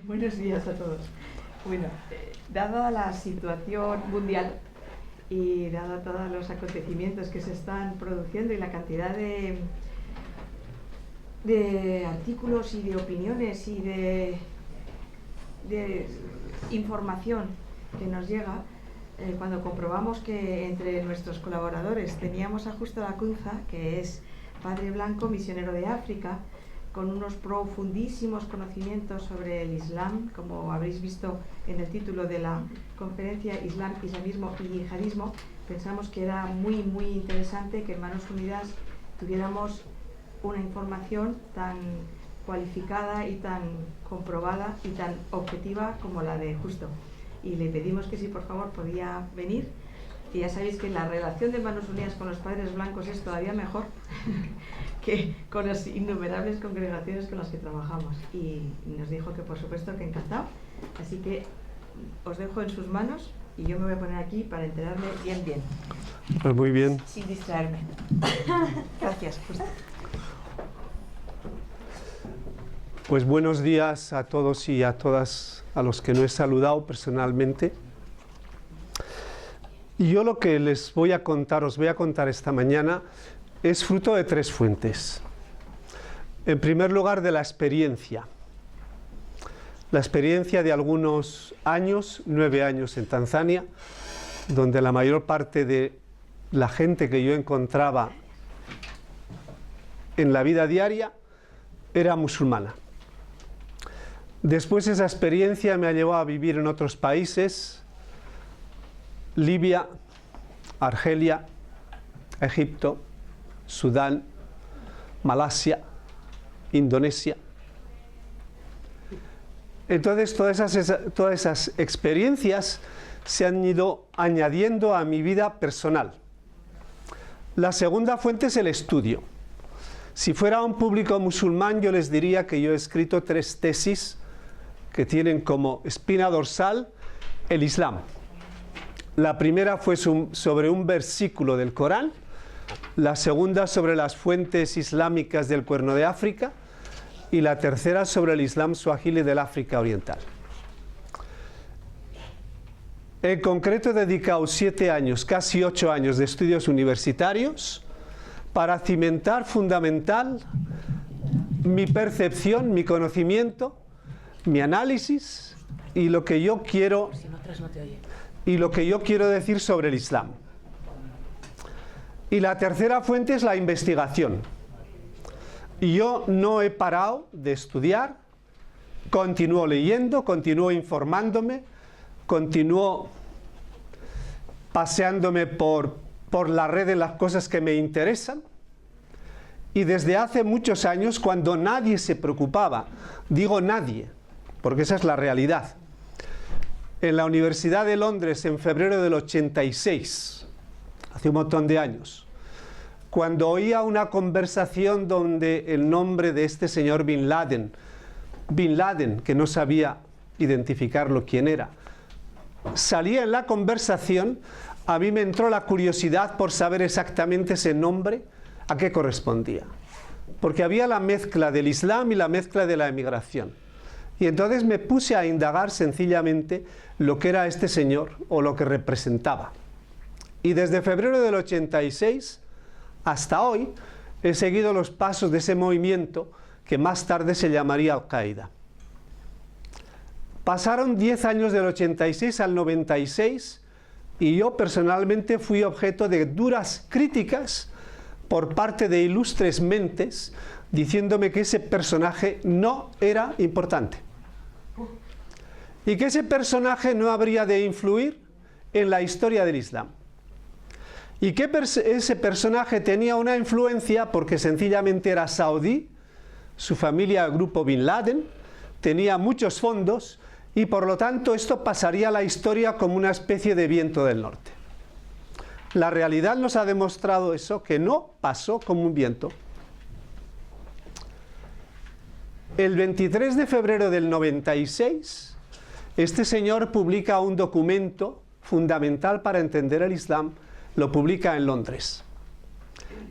Buenos días a todos. Bueno, dada la situación mundial y dada todos los acontecimientos que se están produciendo y la cantidad de artículos y de opiniones y de información que nos llega, cuando comprobamos que entre nuestros colaboradores teníamos a Justo Lacunza, que es padre blanco, misionero de África, con unos profundísimos conocimientos sobre el Islam, como habréis visto en el título de la conferencia, Islam, Islamismo y Yihadismo. Pensamos que era muy interesante que en Manos Unidas tuviéramos una información tan cualificada y tan comprobada y tan objetiva como la de Justo. Y le pedimos que si por favor podía venir. Y ya sabéis que la relación de Manos Unidas con los padres blancos es todavía mejor que con las innumerables congregaciones con las que trabajamos. Y nos dijo que por supuesto que encantado. Así que os dejo en sus manos y yo me voy a poner aquí para enterarme bien. Pues muy bien. Sin distraerme. Gracias, Justo. Pues buenos días a todos y a todas, a los que no he saludado personalmente. Y yo lo que les voy a contar, os voy a contar esta mañana, es fruto de tres fuentes. En primer lugar, de la experiencia. La experiencia de algunos años, 9 años en Tanzania, donde la mayor parte de la gente que yo encontraba en la vida diaria era musulmana. Después esa experiencia me ha llevado a vivir en otros países: Libia, Argelia, Egipto, Sudán, Malasia, Indonesia. Entonces todas esas experiencias se han ido añadiendo a mi vida personal. La segunda fuente es el estudio. Si fuera un público musulmán, yo les diría que yo he escrito 3 tesis que tienen como espina dorsal el Islam. La primera fue sobre un versículo del Corán, la segunda sobre las fuentes islámicas del Cuerno de África y la tercera sobre el Islam suajili del África Oriental. En concreto he dedicado 7 años, casi 8 años de estudios universitarios para cimentar fundamental mi percepción, mi conocimiento, mi análisis y lo que yo quiero decir sobre el Islam. Y la tercera fuente es la investigación. Y yo no he parado de estudiar, continúo leyendo, continúo informándome, continúo paseándome por la red en las cosas que me interesan. Y desde hace muchos años, cuando nadie se preocupaba, digo nadie, porque esa es la realidad, en la Universidad de Londres en febrero del 86, hace un montón de años, cuando oía una conversación donde el nombre de este señor Bin Laden, que no sabía identificarlo quién era, salía en la conversación, a mí me entró la curiosidad por saber exactamente ese nombre, a qué correspondía. Porque había la mezcla del Islam y la mezcla de la emigración. Y entonces me puse a indagar sencillamente lo que era este señor o lo que representaba. Y desde febrero del 86 hasta hoy he seguido los pasos de ese movimiento que más tarde se llamaría Al-Qaeda. Pasaron 10 años del 86 al 96 y yo personalmente fui objeto de duras críticas por parte de ilustres mentes diciéndome que ese personaje no era importante y que ese personaje no habría de influir en la historia del Islam y que ese personaje tenía una influencia porque sencillamente era saudí, su familia, el grupo Bin Laden, tenía muchos fondos y por lo tanto esto pasaría a la historia como una especie de viento del norte. La realidad nos ha demostrado eso, que no pasó como un viento. El 23 de febrero del 96, este señor publica un documento fundamental para entender el Islam, lo publica en Londres.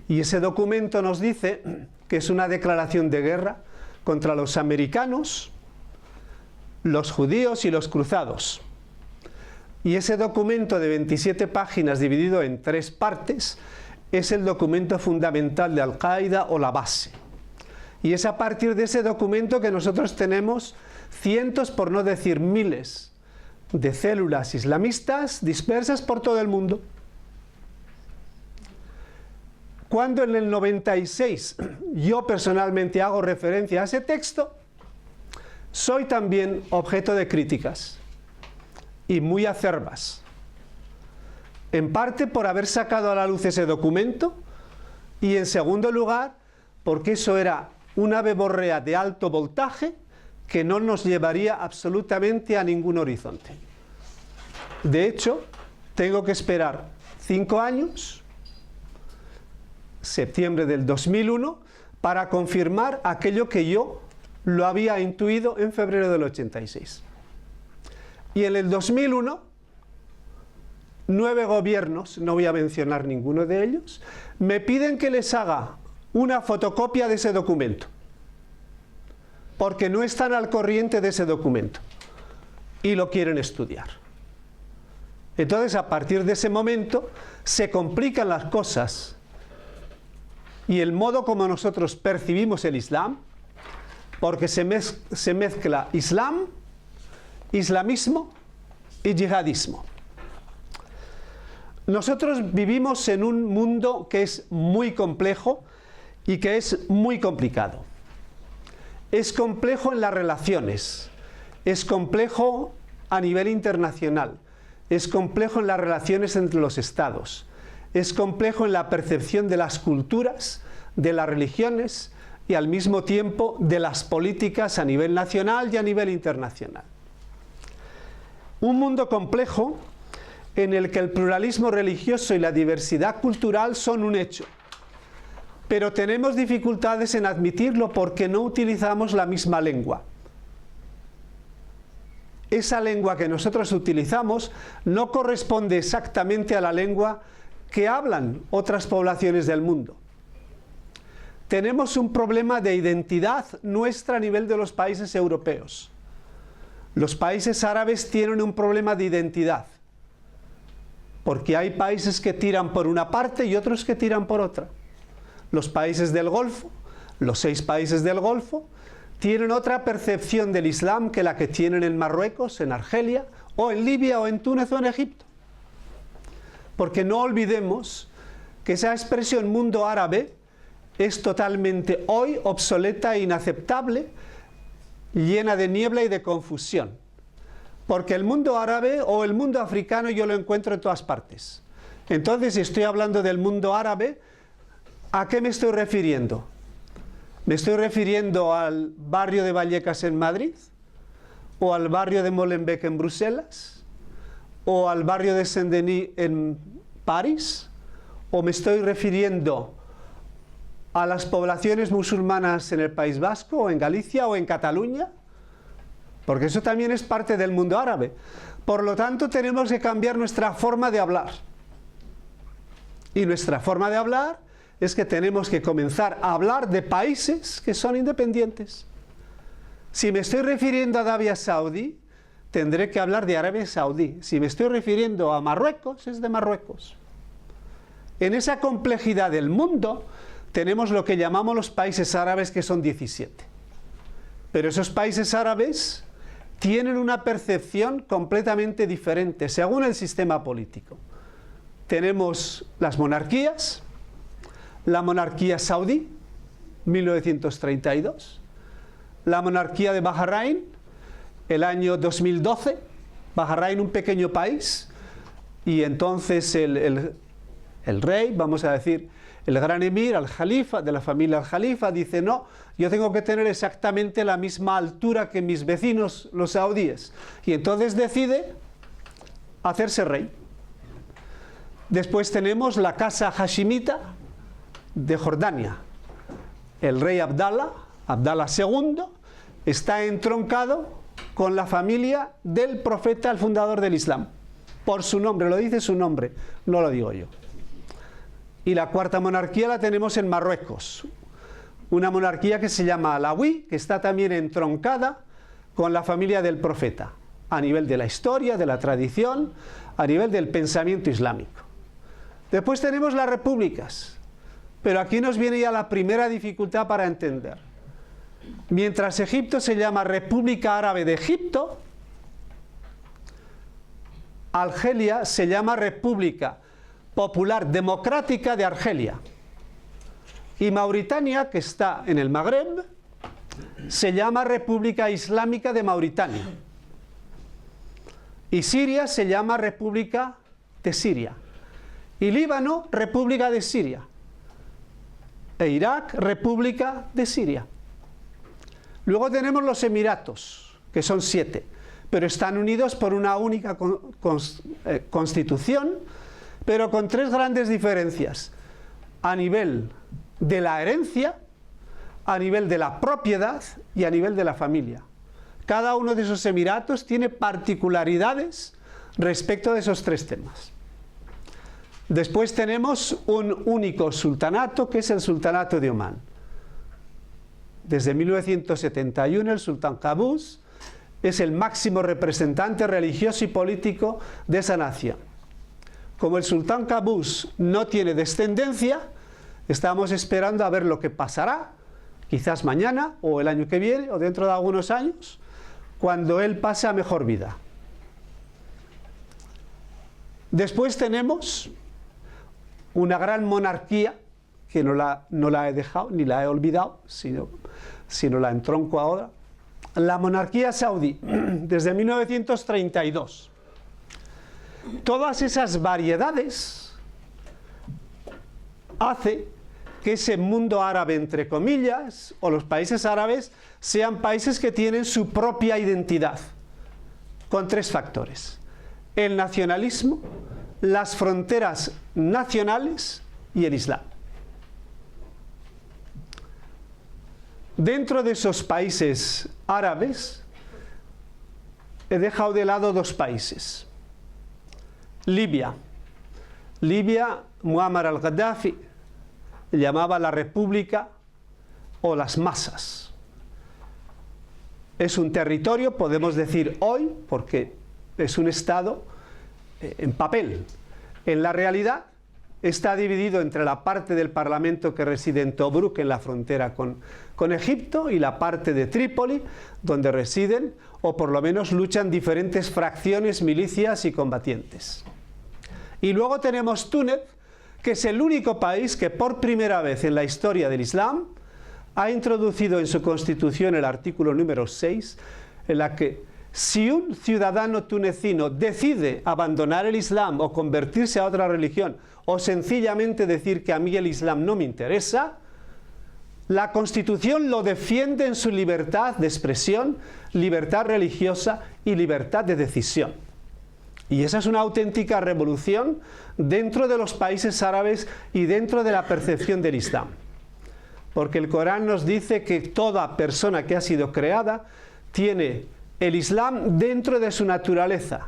Y ese documento nos dice que es una declaración de guerra contra los americanos, los judíos y los cruzados. Y ese documento de 27 páginas dividido en 3 partes es el documento fundamental de Al-Qaeda o la base. Y es a partir de ese documento que nosotros tenemos cientos, por no decir miles, de células islamistas dispersas por todo el mundo. Cuando en el 96 yo personalmente hago referencia a ese texto, soy también objeto de críticas, y muy acerbas. En parte por haber sacado a la luz ese documento, y en segundo lugar porque eso era una verborrea de alto voltaje que no nos llevaría absolutamente a ningún horizonte. De hecho, tengo que esperar 5 años, septiembre del 2001, para confirmar aquello que yo lo había intuido en febrero del 86. Y en el 2001, 9 gobiernos, no voy a mencionar ninguno de ellos, me piden que les haga una fotocopia de ese documento, porque no están al corriente de ese documento y lo quieren estudiar. Entonces, a partir de ese momento, se complican las cosas y el modo como nosotros percibimos el Islam, porque se mezcla Islam, islamismo y yihadismo. Nosotros vivimos en un mundo que es muy complejo y que es muy complicado. Es complejo en las relaciones, es complejo a nivel internacional, es complejo en las relaciones entre los estados, es complejo en la percepción de las culturas, de las religiones y al mismo tiempo de las políticas a nivel nacional y a nivel internacional. Un mundo complejo en el que el pluralismo religioso y la diversidad cultural son un hecho, pero tenemos dificultades en admitirlo porque no utilizamos la misma lengua. Esa lengua que nosotros utilizamos no corresponde exactamente a la lengua que hablan otras poblaciones del mundo. Tenemos un problema de identidad nuestra a nivel de los países europeos. Los países árabes tienen un problema de identidad, porque hay países que tiran por una parte y otros que tiran por otra. Los países del Golfo, los 6 países del Golfo, tienen otra percepción del Islam que la que tienen en Marruecos, en Argelia, o en Libia, o en Túnez, o en Egipto. Porque no olvidemos que esa expresión mundo árabe es totalmente hoy obsoleta e inaceptable, llena de niebla y de confusión. Porque el mundo árabe o el mundo africano yo lo encuentro en todas partes. Entonces, si estoy hablando del mundo árabe, ¿a qué me estoy refiriendo? ¿Me estoy refiriendo al barrio de Vallecas en Madrid? ¿O al barrio de Molenbeek en Bruselas? ¿O al barrio de Saint-Denis en París? ¿O me estoy refiriendo a las poblaciones musulmanas en el País Vasco, o en Galicia, o en Cataluña? Porque eso también es parte del mundo árabe. Por lo tanto, tenemos que cambiar nuestra forma de hablar. Y nuestra forma de hablar es que tenemos que comenzar a hablar de países que son independientes. Si me estoy refiriendo a Arabia Saudí, tendré que hablar de Arabia Saudí. Si me estoy refiriendo a Marruecos, es de Marruecos. En esa complejidad del mundo tenemos lo que llamamos los países árabes, que son 17. Pero esos países árabes tienen una percepción completamente diferente según el sistema político. Tenemos las monarquías, la monarquía saudí, 1932, la monarquía de Bahrein, el año 2012, Bahrein un pequeño país, y entonces el rey, vamos a decir, el gran emir, al-Jalifa, de la familia al-Jalifa, dice: no, yo tengo que tener exactamente la misma altura que mis vecinos, los saudíes. Y entonces decide hacerse rey. Después tenemos la casa hashimita de Jordania. El rey Abdallah II, está entroncado con la familia del profeta, el fundador del Islam. Por su nombre, lo dice su nombre, no lo digo yo. Y la cuarta monarquía la tenemos en Marruecos, una monarquía que se llama Alawí, que está también entroncada con la familia del profeta, a nivel de la historia, de la tradición, a nivel del pensamiento islámico. Después tenemos las repúblicas, pero aquí nos viene ya la primera dificultad para entender. Mientras Egipto se llama República Árabe de Egipto, Argelia se llama República Popular Democrática de Argelia. Y Mauritania, que está en el Magreb, se llama República Islámica de Mauritania. Y Siria se llama República de Siria. Y Líbano, República de Siria. E Irak, República de Siria. Luego tenemos los Emiratos, que son 7, pero están unidos por una única constitución, pero con 3 grandes diferencias. A nivel de la herencia, a nivel de la propiedad y a nivel de la familia. Cada uno de esos emiratos tiene particularidades respecto de esos 3 temas. Después tenemos un único sultanato, que es el sultanato de Omán. Desde 1971 el sultán Qaboos es el máximo representante religioso y político de esa nación. Como el sultán Qaboos no tiene descendencia, estamos esperando a ver lo que pasará, quizás mañana o el año que viene o dentro de algunos años, cuando él pase a mejor vida. Después tenemos una gran monarquía, que no la he dejado ni la he olvidado, sino la entronco ahora, la monarquía saudí, desde 1932. Todas esas variedades hace que ese mundo árabe, entre comillas, o los países árabes, sean países que tienen su propia identidad, con 3 factores: el nacionalismo, las fronteras nacionales y el Islam. Dentro de esos países árabes he dejado de lado 2 países. Libia, Muammar al-Gaddafi llamaba la república o las masas. Es un territorio, podemos decir hoy, porque es un estado en papel. En la realidad está dividido entre la parte del parlamento que reside en Tobruk, en la frontera con Egipto, y la parte de Trípoli, donde residen, o por lo menos luchan, diferentes fracciones, milicias y combatientes. Y luego tenemos Túnez, que es el único país que por primera vez en la historia del Islam ha introducido en su constitución el artículo número 6, en la que si un ciudadano tunecino decide abandonar el Islam o convertirse a otra religión, o sencillamente decir que a mí el Islam no me interesa, la Constitución lo defiende en su libertad de expresión, libertad religiosa y libertad de decisión. Y esa es una auténtica revolución dentro de los países árabes y dentro de la percepción del Islam. Porque el Corán nos dice que toda persona que ha sido creada tiene el Islam dentro de su naturaleza.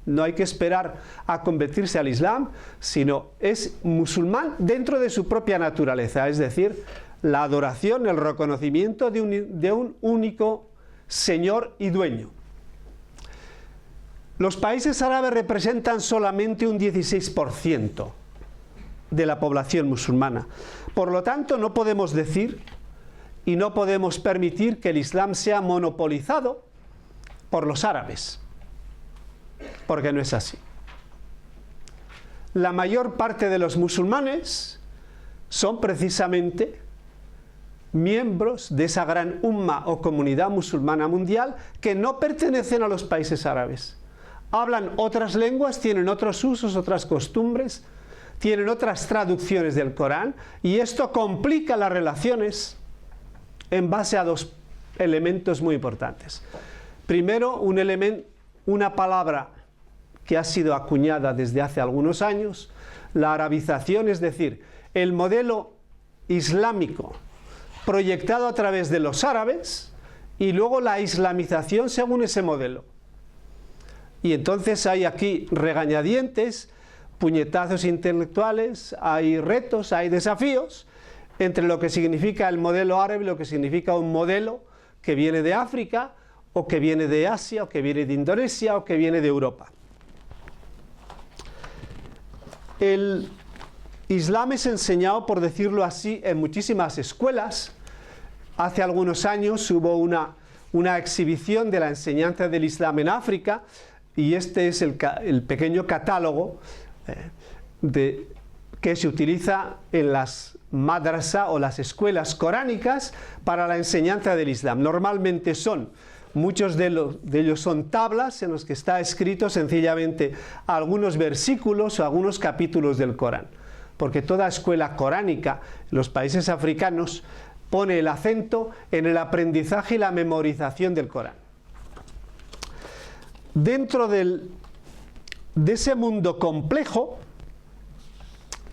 No hay que esperar a convertirse al Islam, sino es musulmán dentro de su propia naturaleza, es decir, la adoración, el reconocimiento de un único Señor y dueño. Los países árabes representan solamente un 16% de la población musulmana. Por lo tanto, no podemos decir y no podemos permitir que el Islam sea monopolizado por los árabes, porque no es así. La mayor parte de los musulmanes son precisamente miembros de esa gran umma o comunidad musulmana mundial que no pertenecen a los países árabes. Hablan otras lenguas, tienen otros usos, otras costumbres, tienen otras traducciones del Corán, y esto complica las relaciones en base a 2 elementos muy importantes. Primero, una palabra que ha sido acuñada desde hace algunos años, la arabización, es decir, el modelo islámico proyectado a través de los árabes y luego la islamización según ese modelo. Y entonces hay aquí regañadientes, puñetazos intelectuales, hay retos, hay desafíos entre lo que significa el modelo árabe y lo que significa un modelo que viene de África o que viene de Asia, o que viene de Indonesia, o que viene de Europa. El Islam es enseñado, por decirlo así, en muchísimas escuelas. Hace algunos años hubo una exhibición de la enseñanza del Islam en África, y este es el pequeño catálogo que se utiliza en las madrasa o las escuelas coránicas para la enseñanza del Islam. Normalmente muchos de ellos son tablas en los que está escrito sencillamente algunos versículos o algunos capítulos del Corán, porque toda escuela coránica en los países africanos pone el acento en el aprendizaje y la memorización del Corán. Dentro de ese mundo complejo,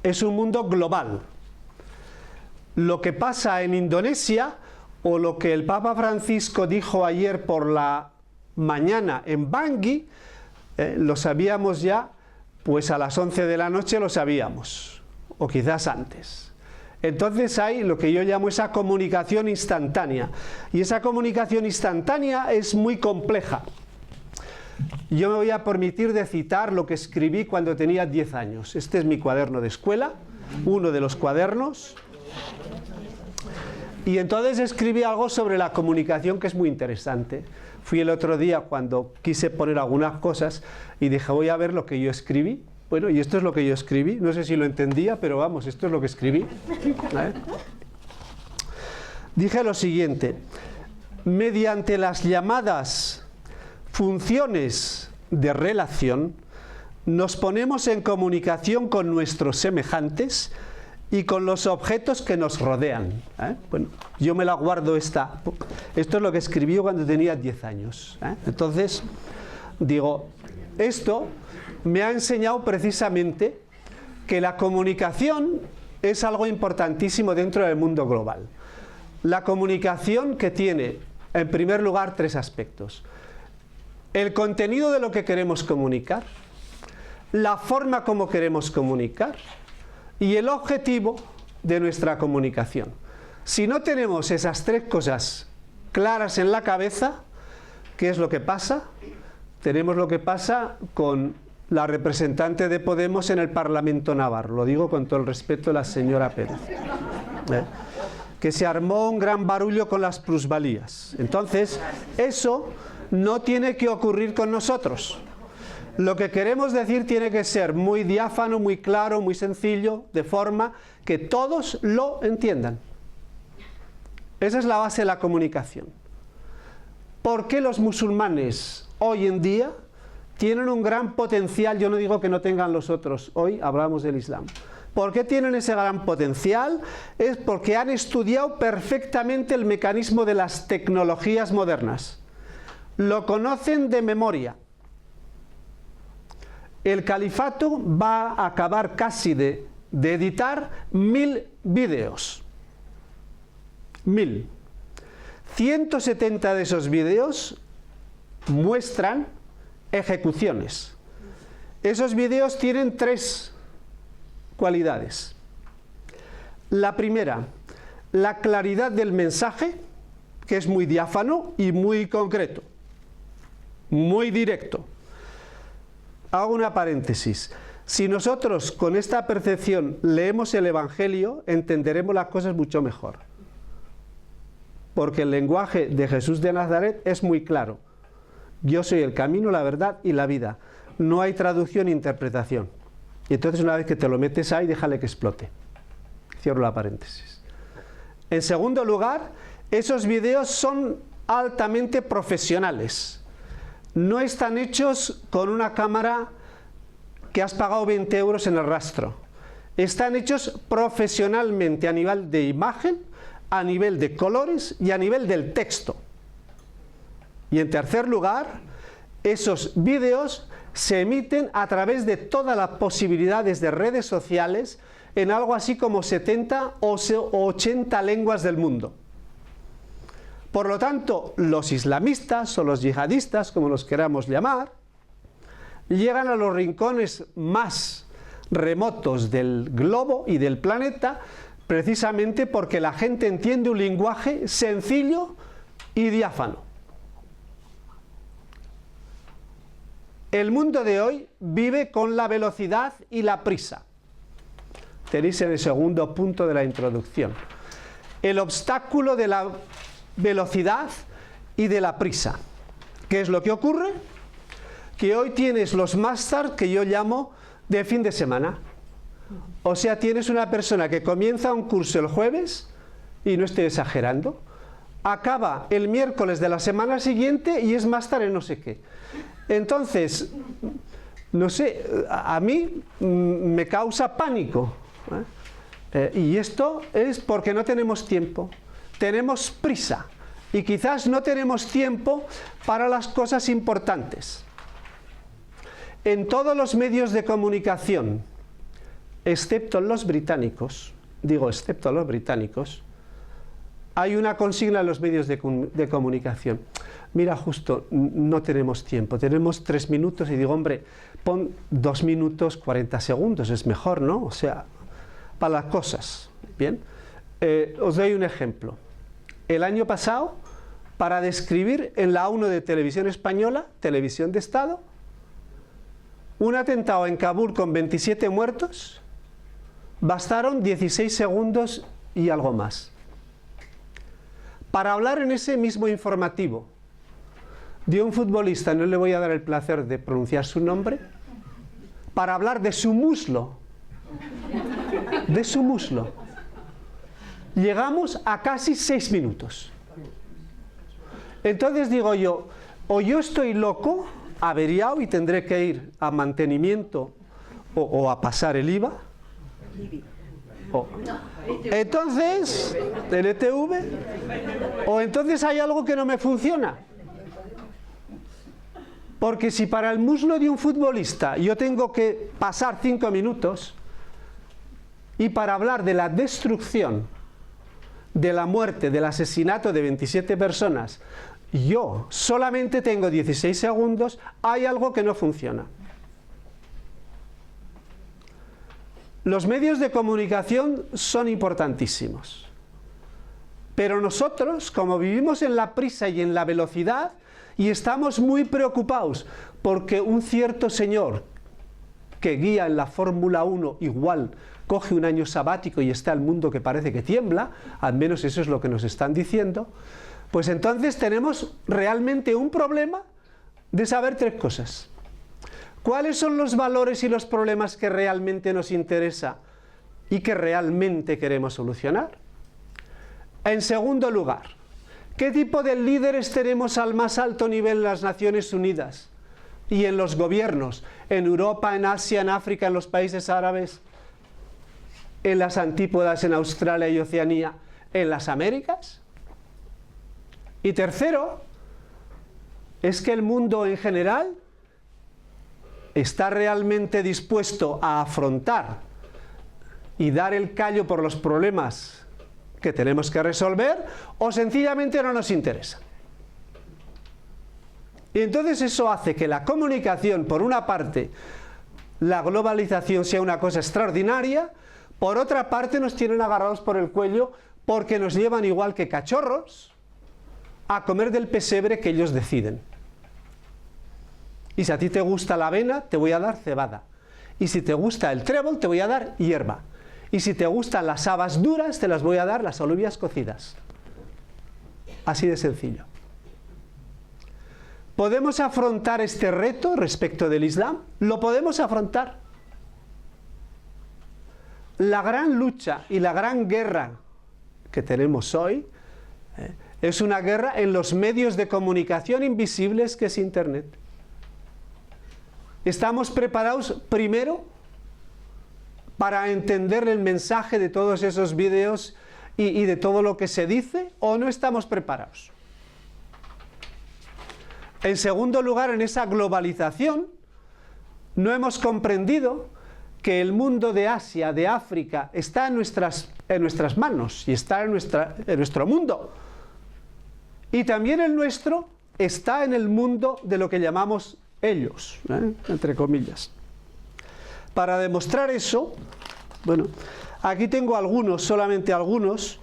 es un mundo global. Lo que pasa en Indonesia, o lo que el Papa Francisco dijo ayer por la mañana en Bangui, lo sabíamos ya, pues a las 11 de la noche lo sabíamos, o quizás antes. Entonces hay lo que yo llamo esa comunicación instantánea, y esa comunicación instantánea es muy compleja. Yo me voy a permitir de citar lo que escribí cuando tenía 10 años. Este es mi cuaderno de escuela, uno de los cuadernos. Y entonces escribí algo sobre la comunicación que es muy interesante. Fui el otro día cuando quise poner algunas cosas y dije, voy a ver lo que yo escribí. Bueno, y esto es lo que yo escribí. No sé si lo entendía, pero vamos, esto es lo que escribí. Dije lo siguiente: mediante las llamadas funciones de relación, nos ponemos en comunicación con nuestros semejantes y con los objetos que nos rodean. Bueno, yo me la guardo esto es lo que escribí cuando tenía 10 años. Entonces, digo, esto me ha enseñado precisamente que la comunicación es algo importantísimo dentro del mundo global. La comunicación que tiene, en primer lugar, 3 aspectos. El contenido de lo que queremos comunicar, la forma como queremos comunicar y el objetivo de nuestra comunicación. Si no tenemos esas 3 cosas claras en la cabeza, ¿qué es lo que pasa? Tenemos lo que pasa con la representante de Podemos en el Parlamento navarro, lo digo con todo el respeto, la señora Pérez, que se armó un gran barullo con las plusvalías. Entonces, eso no tiene que ocurrir con nosotros. Lo que queremos decir tiene que ser muy diáfano, muy claro, muy sencillo, de forma que todos lo entiendan. Esa es la base de la comunicación. ¿Por qué los musulmanes hoy en día tienen un gran potencial? Yo no digo que no tengan los otros, hoy hablamos del Islam. ¿Por qué tienen ese gran potencial? Es porque han estudiado perfectamente el mecanismo de las tecnologías modernas. Lo conocen de memoria. El califato va a acabar casi de editar 1000 vídeos. 1000. 170 de esos vídeos muestran ejecuciones. Esos vídeos tienen 3 cualidades. La primera, la claridad del mensaje, que es muy diáfano y muy concreto, muy directo. Hago una paréntesis. Si nosotros con esta percepción leemos el Evangelio, entenderemos las cosas mucho mejor. Porque el lenguaje de Jesús de Nazaret es muy claro. Yo soy el camino, la verdad y la vida. No hay traducción ni interpretación. Y entonces una vez que te lo metes ahí, déjale que explote. Cierro la paréntesis. En segundo lugar, esos vídeos son altamente profesionales. No están hechos con una cámara que has pagado 20 euros en el rastro. Están hechos profesionalmente a nivel de imagen, a nivel de colores y a nivel del texto. Y en tercer lugar, esos vídeos se emiten a través de todas las posibilidades de redes sociales en algo así como 70 o 80 lenguas del mundo. Por lo tanto, los islamistas o los yihadistas, como los queramos llamar, llegan a los rincones más remotos del globo y del planeta precisamente porque la gente entiende un lenguaje sencillo y diáfano. El mundo de hoy vive con la velocidad y la prisa. Tenéis en el segundo punto de la introducción. El obstáculo de la velocidad y de la prisa. ¿Qué es lo que ocurre? Que hoy tienes los másters que yo llamo de fin de semana. O sea, tienes una persona que comienza un curso el jueves, y no estoy exagerando, acaba el miércoles de la semana siguiente y es máster en no sé qué. Entonces, no sé, a mí me causa pánico. Y esto es porque no tenemos tiempo, tenemos prisa y quizás no tenemos tiempo para las cosas importantes. En todos los medios de comunicación, excepto los británicos, excepto los británicos, hay una consigna en los medios de comunicación. Mira, justo, no tenemos tiempo, tenemos 3 minutos y digo, hombre, pon 2 minutos 40 segundos, es mejor, ¿no? O sea, para las cosas. Bien, os doy un ejemplo. El año pasado, para describir en la 1 de Televisión Española, Televisión de Estado, un atentado en Kabul con 27 muertos, bastaron 16 segundos y algo más. Para hablar en ese mismo informativo de un futbolista, no le voy a dar el placer de pronunciar su nombre, para hablar de su muslo, llegamos a casi 6 minutos. Entonces digo yo, o yo estoy loco, averiado y tendré que ir a mantenimiento o a pasar el IVA, entonces, el ETV, o entonces hay algo que no me funciona. Porque si para el muslo de un futbolista yo tengo que pasar 5 minutos, y para hablar de la destrucción, de la muerte, del asesinato de 27 personas, yo solamente tengo 16 segundos, hay algo que no funciona. Los medios de comunicación son importantísimos, pero nosotros, como vivimos en la prisa y en la velocidad, y estamos muy preocupados porque un cierto señor que guía en la Fórmula 1 igual coge un año sabático y está el mundo que parece que tiembla, al menos eso es lo que nos están diciendo, pues entonces tenemos realmente un problema de saber 3 cosas. ¿Cuáles son los valores y los problemas que realmente nos interesa y que realmente queremos solucionar? En segundo lugar, ¿qué tipo de líderes tenemos al más alto nivel en las Naciones Unidas y en los gobiernos? En Europa, en Asia, en África, en los países árabes, en las antípodas, en Australia y Oceanía, en las Américas. Y tercero, es que el mundo en general está realmente dispuesto a afrontar y dar el callo por los problemas que tenemos que resolver, o sencillamente no nos interesa. Y entonces eso hace que la comunicación, por una parte, la globalización sea una cosa extraordinaria, por otra parte nos tienen agarrados por el cuello porque nos llevan igual que cachorros a comer del pesebre que ellos deciden. Y si a ti te gusta la avena, te voy a dar cebada. Y si te gusta el trébol, te voy a dar hierba. Y si te gustan las habas duras, te las voy a dar las alubias cocidas. Así de sencillo. ¿Podemos afrontar este reto respecto del Islam? Lo podemos afrontar. La gran lucha y la gran guerra que tenemos hoy es una guerra en los medios de comunicación invisibles que es Internet. ¿Estamos preparados primero para entender el mensaje de todos esos vídeos y de todo lo que se dice, o no estamos preparados? En segundo lugar, en esa globalización no hemos comprendido que el mundo de Asia, de África, está en nuestras manos y está en nuestro mundo. Y también el nuestro está en el mundo de lo que llamamos ellos, entre comillas. Para demostrar eso, bueno, aquí tengo algunos, solamente algunos,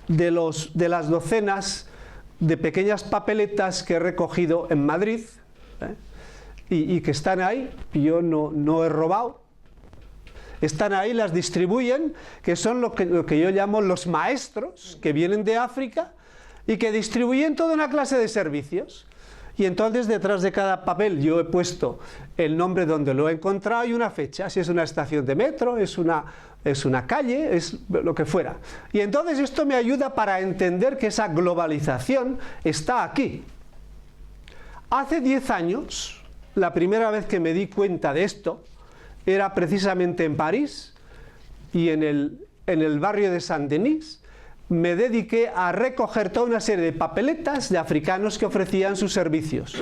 de las docenas de pequeñas papeletas que he recogido en Madrid, y que están ahí, yo no he robado, están ahí, las distribuyen, que son lo que yo llamo los maestros, que vienen de África y que distribuyen toda una clase de servicios. Y entonces detrás de cada papel yo he puesto el nombre donde lo he encontrado y una fecha, si es una estación de metro, es una calle, es lo que fuera. Y entonces esto me ayuda para entender que esa globalización está aquí. Hace 10 años, la primera vez que me di cuenta de esto era precisamente en París, y en el barrio de Saint-Denis me dediqué a recoger toda una serie de papeletas de africanos que ofrecían sus servicios.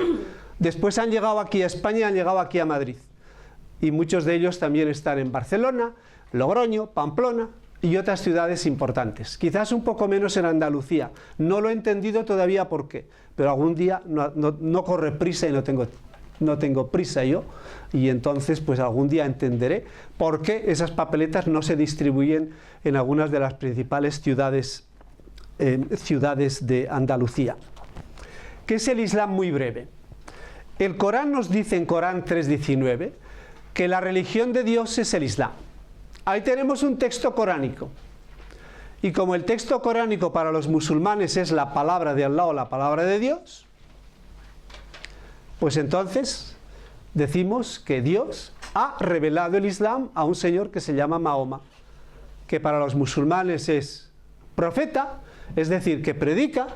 Después han llegado aquí a España, han llegado aquí a Madrid. Y muchos de ellos también están en Barcelona, Logroño, Pamplona y otras ciudades importantes. Quizás un poco menos en Andalucía. No lo he entendido todavía por qué, pero algún día no corre prisa y no tengo prisa yo, y entonces pues algún día entenderé por qué esas papeletas no se distribuyen en algunas de las principales ciudades de Andalucía. ¿Qué es el Islam? Muy breve. El Corán nos dice en Corán 3:19 que la religión de Dios es el Islam. Ahí tenemos un texto coránico. Y como el texto coránico para los musulmanes es la palabra de Allah o la palabra de Dios, pues entonces decimos que Dios ha revelado el Islam a un señor que se llama Mahoma, que para los musulmanes es profeta, es decir, que predica,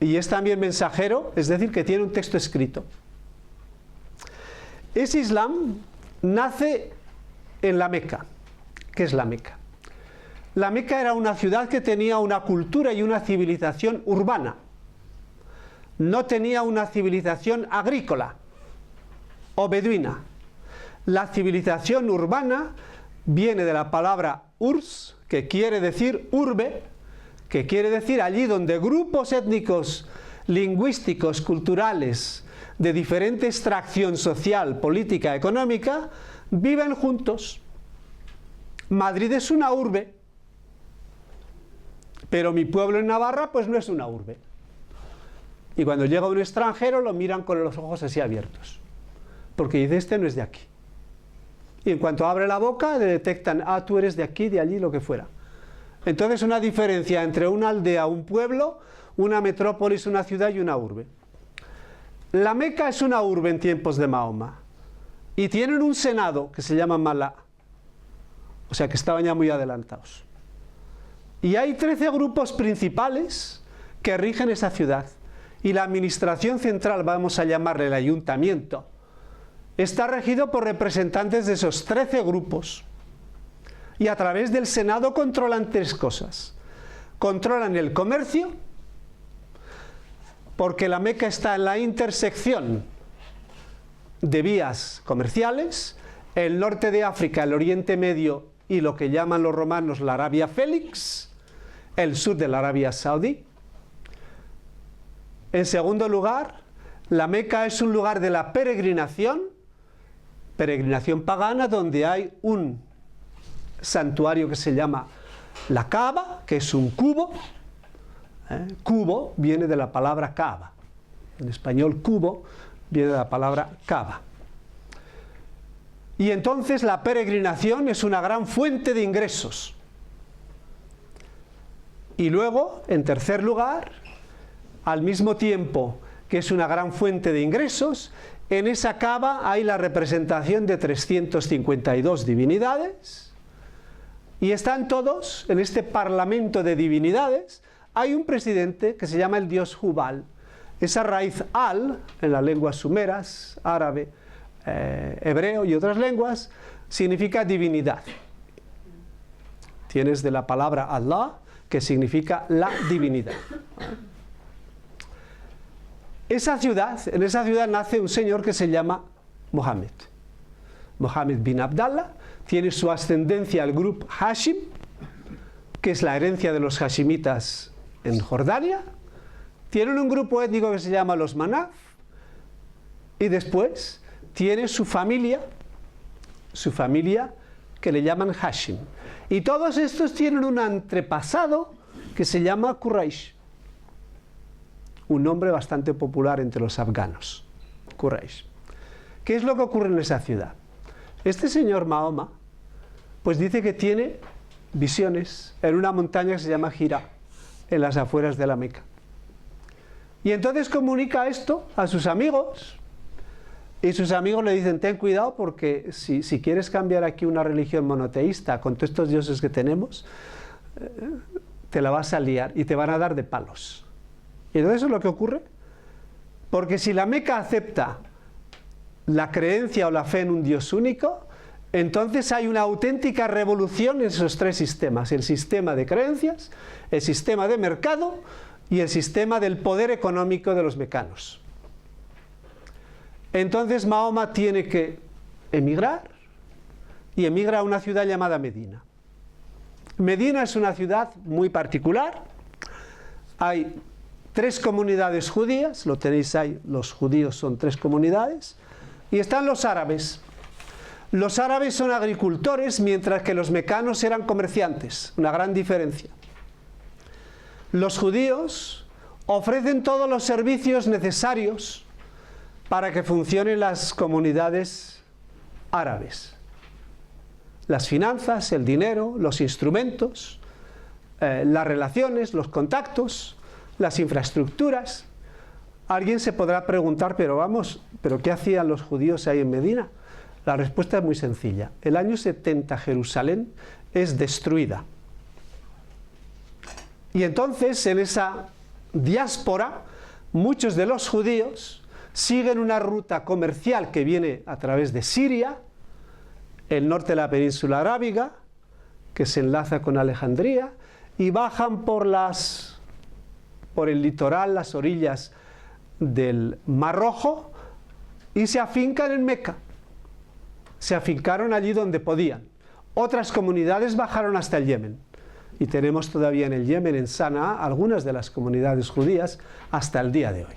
y es también mensajero, es decir, que tiene un texto escrito. Ese Islam nace en la Meca. ¿Qué es la Meca? La Meca era una ciudad que tenía una cultura y una civilización urbana. No tenía una civilización agrícola o beduina. La civilización urbana viene de la palabra urs, que quiere decir urbe, que quiere decir allí donde grupos étnicos, lingüísticos, culturales, de diferente extracción social, política, económica, viven juntos. Madrid es una urbe, pero mi pueblo en Navarra pues no es una urbe. Y cuando llega un extranjero lo miran con los ojos así abiertos, porque dice, este no es de aquí. Y en cuanto abre la boca le detectan, ah, tú eres de aquí, de allí, lo que fuera. Entonces una diferencia entre una aldea, un pueblo, una metrópolis, una ciudad y una urbe. La Meca es una urbe en tiempos de Mahoma y tienen un senado que se llama Malá, o sea que estaban ya muy adelantados. Y hay 13 grupos principales que rigen esa ciudad. Y la administración central, vamos a llamarle el ayuntamiento, está regido por representantes de esos 13 grupos. Y a través del Senado controlan 3 cosas. Controlan el comercio, porque la Meca está en la intersección de vías comerciales, el norte de África, el Oriente Medio y lo que llaman los romanos la Arabia Félix, el sur de la Arabia Saudí. En segundo lugar, la Meca es un lugar de la peregrinación pagana, donde hay un santuario que se llama la Kaaba, que es un cubo. Cubo viene de la palabra Kaaba. En español, cubo viene de la palabra Kaaba. Y entonces la peregrinación es una gran fuente de ingresos. Y luego, en tercer lugar, al mismo tiempo que es una gran fuente de ingresos, en esa Kaaba hay la representación de 352 divinidades y están todos en este parlamento de divinidades. Hay un presidente que se llama el dios Hubal. Esa raíz al, en las lenguas sumeras, árabe, hebreo y otras lenguas, significa divinidad. Tienes de la palabra Allah, que significa la divinidad. En esa ciudad nace un señor que se llama Mohammed. Mohammed bin Abdallah tiene su ascendencia al grupo Hashim, que es la herencia de los hashimitas en Jordania. Tienen un grupo étnico que se llama los Manaf, y después tiene su familia que le llaman Hashim. Y todos estos tienen un antepasado que se llama Quraysh, un nombre bastante popular entre los afganos, Quraysh. ¿Qué es lo que ocurre en esa ciudad? Este señor Mahoma, pues dice que tiene visiones en una montaña que se llama Hira, en las afueras de la Meca. Y entonces comunica esto a sus amigos, y sus amigos le dicen: ten cuidado, porque si quieres cambiar aquí una religión monoteísta con todos estos dioses que tenemos, te la vas a liar y te van a dar de palos. Y entonces eso es lo que ocurre, porque si la Meca acepta la creencia o la fe en un Dios único, entonces hay una auténtica revolución en esos tres sistemas: el sistema de creencias, el sistema de mercado y el sistema del poder económico de los mecanos. Entonces Mahoma tiene que emigrar, y emigra a una ciudad llamada Medina. Medina es una ciudad muy particular. Hay 3 comunidades judías, lo tenéis ahí, los judíos son 3 comunidades, y están los árabes. Los árabes son agricultores, mientras que los mecanos eran comerciantes, una gran diferencia. Los judíos ofrecen todos los servicios necesarios para que funcionen las comunidades árabes: las finanzas, el dinero, los instrumentos, las relaciones, los contactos, las infraestructuras. Alguien se podrá preguntar: ¿pero qué hacían los judíos ahí en Medina? La respuesta es muy sencilla. El año 70 Jerusalén es destruida. Y entonces, en esa diáspora, muchos de los judíos siguen una ruta comercial que viene a través de Siria, el norte de la península arábiga, que se enlaza con Alejandría, y bajan por el litoral, las orillas del Mar Rojo, y se afincan en Meca. Se afincaron allí donde podían. Otras comunidades bajaron hasta el Yemen, y tenemos todavía en el Yemen, en Sanaa, algunas de las comunidades judías hasta el día de hoy.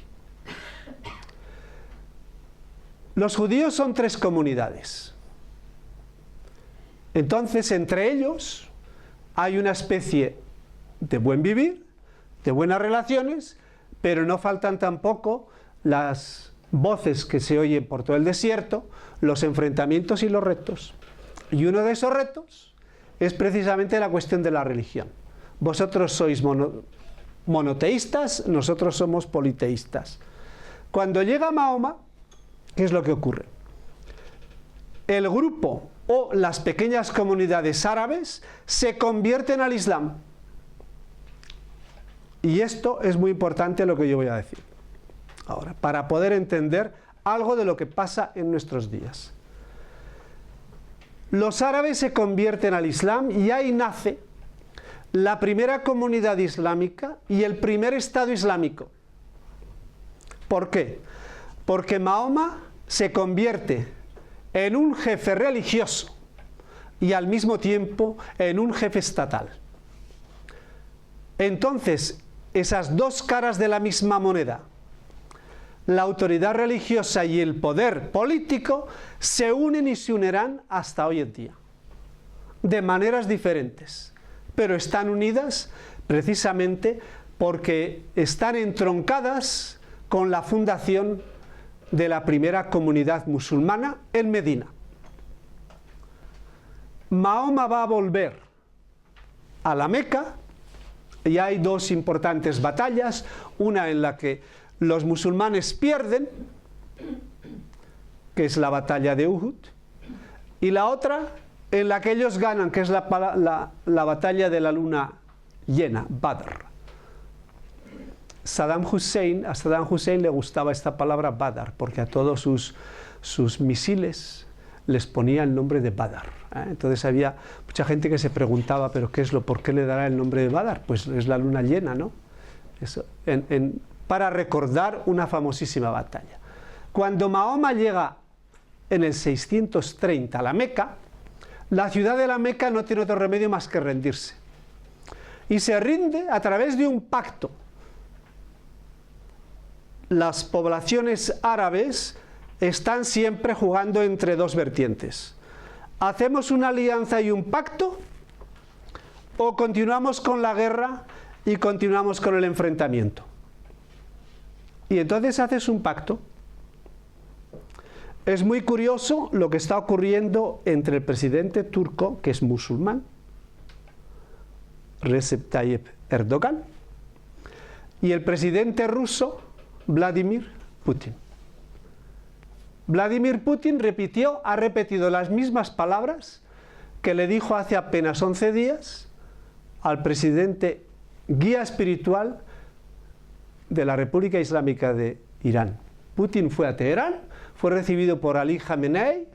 Los judíos son 3 comunidades. Entonces, entre ellos hay una especie de buen vivir, de buenas relaciones, pero no faltan tampoco las voces que se oyen por todo el desierto, los enfrentamientos y los retos. Y uno de esos retos es precisamente la cuestión de la religión. Vosotros sois monoteístas, nosotros somos politeístas. Cuando llega Mahoma, ¿qué es lo que ocurre? El grupo o las pequeñas comunidades árabes se convierten al Islam. Y esto es muy importante lo que yo voy a decir ahora, para poder entender algo de lo que pasa en nuestros días. Los árabes se convierten al Islam y ahí nace la primera comunidad islámica y el primer Estado islámico. ¿Por qué? Porque Mahoma se convierte en un jefe religioso y al mismo tiempo en un jefe estatal. Entonces, esas 2 caras de la misma moneda, la autoridad religiosa y el poder político, se unen y se unirán hasta hoy en día, de maneras diferentes, pero están unidas precisamente porque están entroncadas con la fundación de la primera comunidad musulmana en Medina. Mahoma va a volver a la Meca y hay 2 importantes batallas, una en la que los musulmanes pierden, que es la batalla de Uhud, y la otra en la que ellos ganan, que es la batalla de la luna llena, Badr. A Saddam Hussein le gustaba esta palabra Badr, porque a todos sus misiles les ponía el nombre de Badr. Entonces había mucha gente que se preguntaba, ¿pero por qué le dará el nombre de Badr? Pues es la luna llena, ¿no? Eso, para recordar una famosísima batalla. Cuando Mahoma llega en el 630 a la Meca, la ciudad de la Meca no tiene otro remedio más que rendirse. Y se rinde a través de un pacto. Las poblaciones árabes están siempre jugando entre 2 vertientes. ¿Hacemos una alianza y un pacto? ¿O continuamos con la guerra y continuamos con el enfrentamiento? Y entonces haces un pacto. es muy curioso lo que está ocurriendo entre el presidente turco, que es musulmán, Recep Tayyip Erdogan, y el presidente ruso, Vladimir Putin. Vladimir Putin ha repetido las mismas palabras que le dijo hace apenas 11 días al presidente guía espiritual de la República Islámica de Irán. Putin fue a Teherán, fue recibido por Ali Khamenei,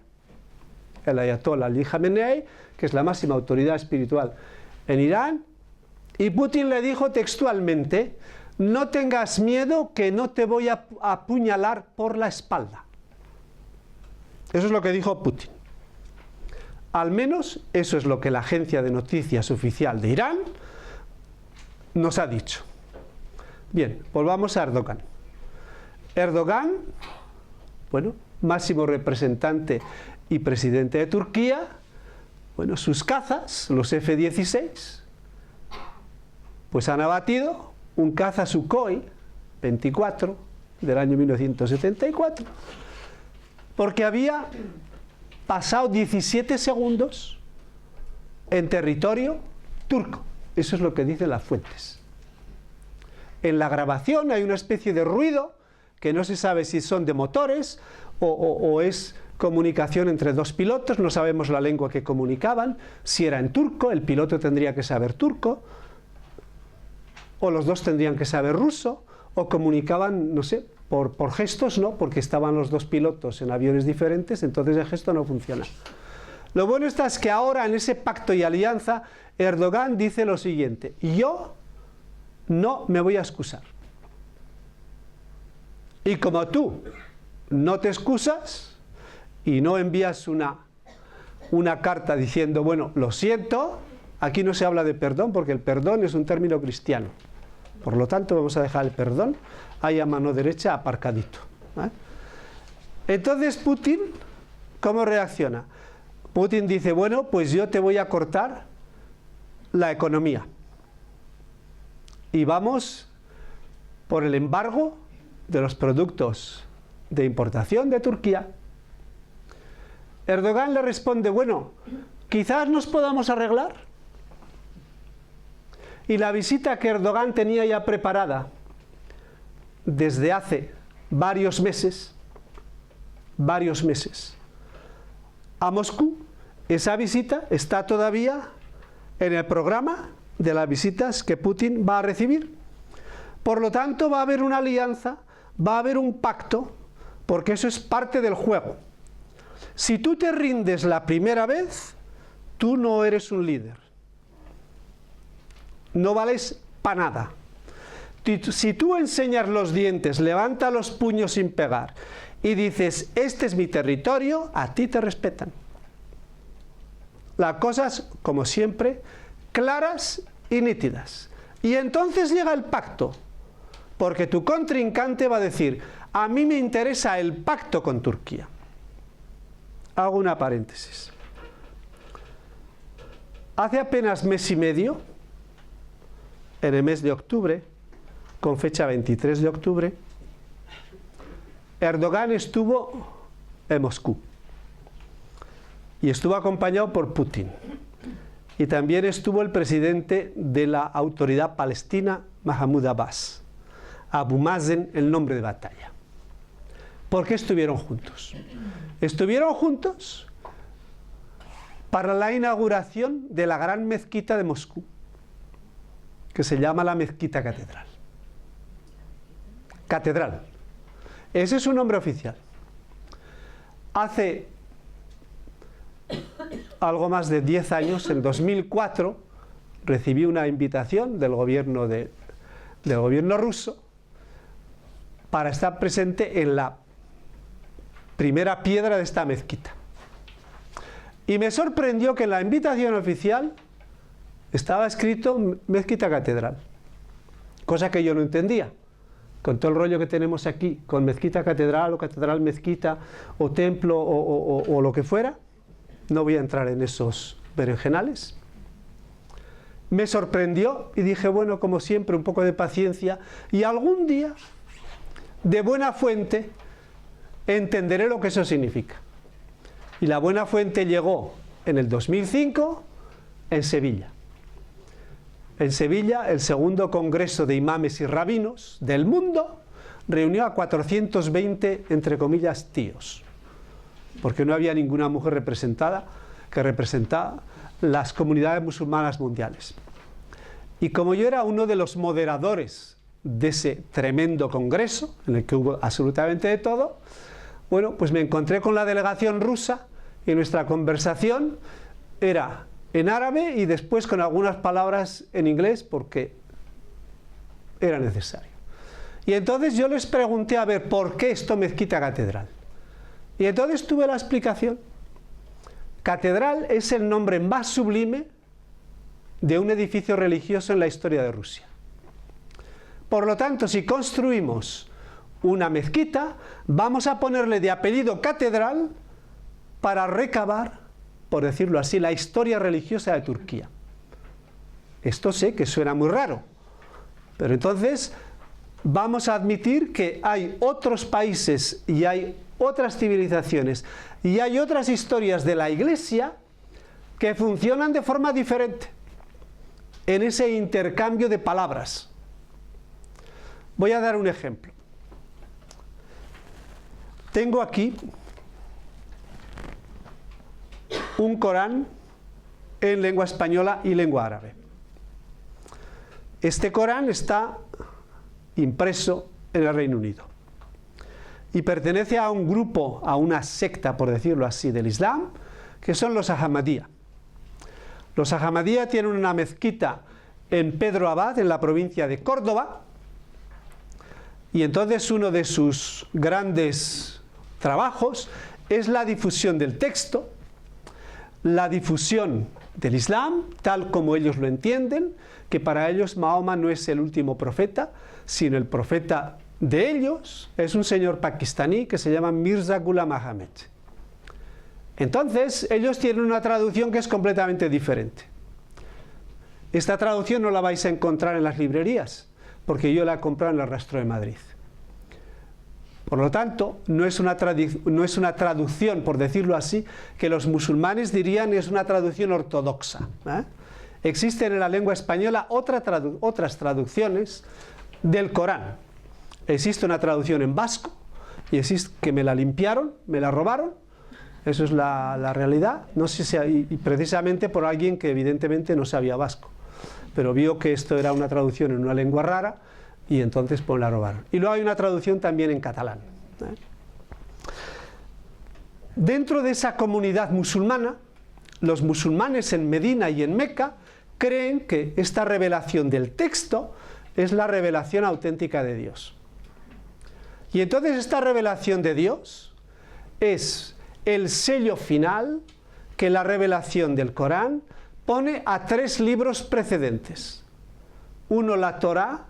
el ayatollah Ali Khamenei, que es la máxima autoridad espiritual en Irán, y Putin le dijo textualmente: no tengas miedo, que no te voy a apuñalar por la espalda. Eso es lo que dijo Putin. Al menos eso es lo que la agencia de noticias oficial de Irán nos ha dicho. Bien, volvamos a Erdogan. Erdogan, bueno, máximo representante y presidente de Turquía, bueno, sus cazas, los F-16, pues han abatido un caza Sukhoi 24 del año 1974, porque había pasado 17 segundos en territorio turco. Eso es lo que dicen las fuentes. En la grabación hay una especie de ruido que no se sabe si son de motores o es comunicación entre dos pilotos, no sabemos la lengua que comunicaban, si era en turco, el piloto tendría que saber turco, o los dos tendrían que saber ruso, o comunicaban, no sé, por gestos, no, porque estaban los dos pilotos en aviones diferentes, entonces el gesto no funciona. Lo bueno está es que ahora en ese pacto y alianza Erdogan dice lo siguiente: yo no me voy a excusar. Y como tú no te excusas y no envías una carta diciendo, bueno, lo siento, aquí no se habla de perdón porque el perdón es un término cristiano. Por lo tanto, vamos a dejar el perdón ahí a mano derecha aparcadito. Entonces Putin, ¿cómo reacciona? Putin dice, bueno, pues yo te voy a cortar la economía. Y vamos por el embargo de los productos de importación de Turquía. Erdogan le responde, bueno, quizás nos podamos arreglar. Y la visita que Erdogan tenía ya preparada desde hace varios meses a Moscú, esa visita está todavía en el programa de las visitas que Putin va a recibir. Por lo tanto, va a haber una alianza, va a haber un pacto, porque eso es parte del juego. Si tú te rindes la primera vez, tú no eres un líder. No vales para nada. Si tú enseñas los dientes, levantas los puños sin pegar y dices, este es mi territorio, a ti te respetan. Las cosas, como siempre, claras y nítidas. Y entonces llega el pacto, porque tu contrincante va a decir, a mí me interesa el pacto con Turquía. Hago una paréntesis. Hace apenas mes y medio, en el mes de octubre, con fecha 23 de octubre, Erdogan estuvo en Moscú y estuvo acompañado por Putin. Y también estuvo el presidente de la autoridad palestina, Mahmoud Abbas. Abu Mazen, el nombre de batalla. ¿Por qué estuvieron juntos? Estuvieron juntos para la inauguración de la gran mezquita de Moscú, que se llama la Mezquita Catedral. Catedral. Ese es su nombre oficial. Hace algo más de 10 años, en 2004, recibí una invitación del gobierno ruso para estar presente en la primera piedra de esta mezquita. Y me sorprendió que en la invitación oficial estaba escrito Mezquita Catedral, cosa que yo no entendía. Con todo el rollo que tenemos aquí, con mezquita catedral o catedral mezquita o templo o lo que fuera, no voy a entrar en esos berenjenales. Me sorprendió y dije, bueno, como siempre, un poco de paciencia y algún día, de buena fuente, entenderé lo que eso significa. Y la buena fuente llegó en el 2005 en Sevilla. En Sevilla, el segundo congreso de imames y rabinos del mundo reunió a 420, entre comillas, tíos, porque no había ninguna mujer representada que representaba las comunidades musulmanas mundiales. Y como yo era uno de los moderadores de ese tremendo congreso, en el que hubo absolutamente de todo, bueno, pues me encontré con la delegación rusa y nuestra conversación era en árabe y después con algunas palabras en inglés porque era necesario. Y entonces yo les pregunté a ver por qué esto mezquita catedral. Y entonces tuve la explicación. Catedral es el nombre más sublime de un edificio religioso en la historia de Rusia. Por lo tanto, si construimos una mezquita, vamos a ponerle de apellido catedral para recabar, por decirlo así, la historia religiosa de Turquía. Esto sé que suena muy raro, pero entonces vamos a admitir que hay otros países y hay otras civilizaciones y hay otras historias de la Iglesia que funcionan de forma diferente en ese intercambio de palabras. Voy a dar un ejemplo. Tengo aquí un Corán en lengua española y lengua árabe. Este Corán está impreso en el Reino Unido y pertenece a un grupo, a una secta, por decirlo así, del Islam, que son los Ahmadiyya. Los Ahmadiyya tienen una mezquita en Pedro Abad, en la provincia de Córdoba, y entonces uno de sus grandes trabajos es la difusión del texto, la difusión del Islam, tal como ellos lo entienden, que para ellos Mahoma no es el último profeta, sino el profeta de ellos es un señor pakistaní que se llama Mirza Ghulam Ahmed. Entonces, ellos tienen una traducción que es completamente diferente. Esta traducción no la vais a encontrar en las librerías, porque yo la he comprado en el Rastro de Madrid. Por lo tanto, no es una traducción, por decirlo así, que los musulmanes dirían es una traducción ortodoxa. Existen en la lengua española otras traducciones del Corán. Existe una traducción en vasco, y existe que me la limpiaron, me la robaron. Eso es la realidad. No sé si y precisamente por alguien que evidentemente no sabía vasco, pero vio que esto era una traducción en una lengua rara y entonces pues la robaron. Y luego hay una traducción también en catalán. Dentro de esa comunidad musulmana, los musulmanes en Medina y en Meca creen que esta revelación del texto es la revelación auténtica de Dios. Y entonces esta revelación de Dios es el sello final que la revelación del Corán pone a 3 libros precedentes. Uno, la Torá,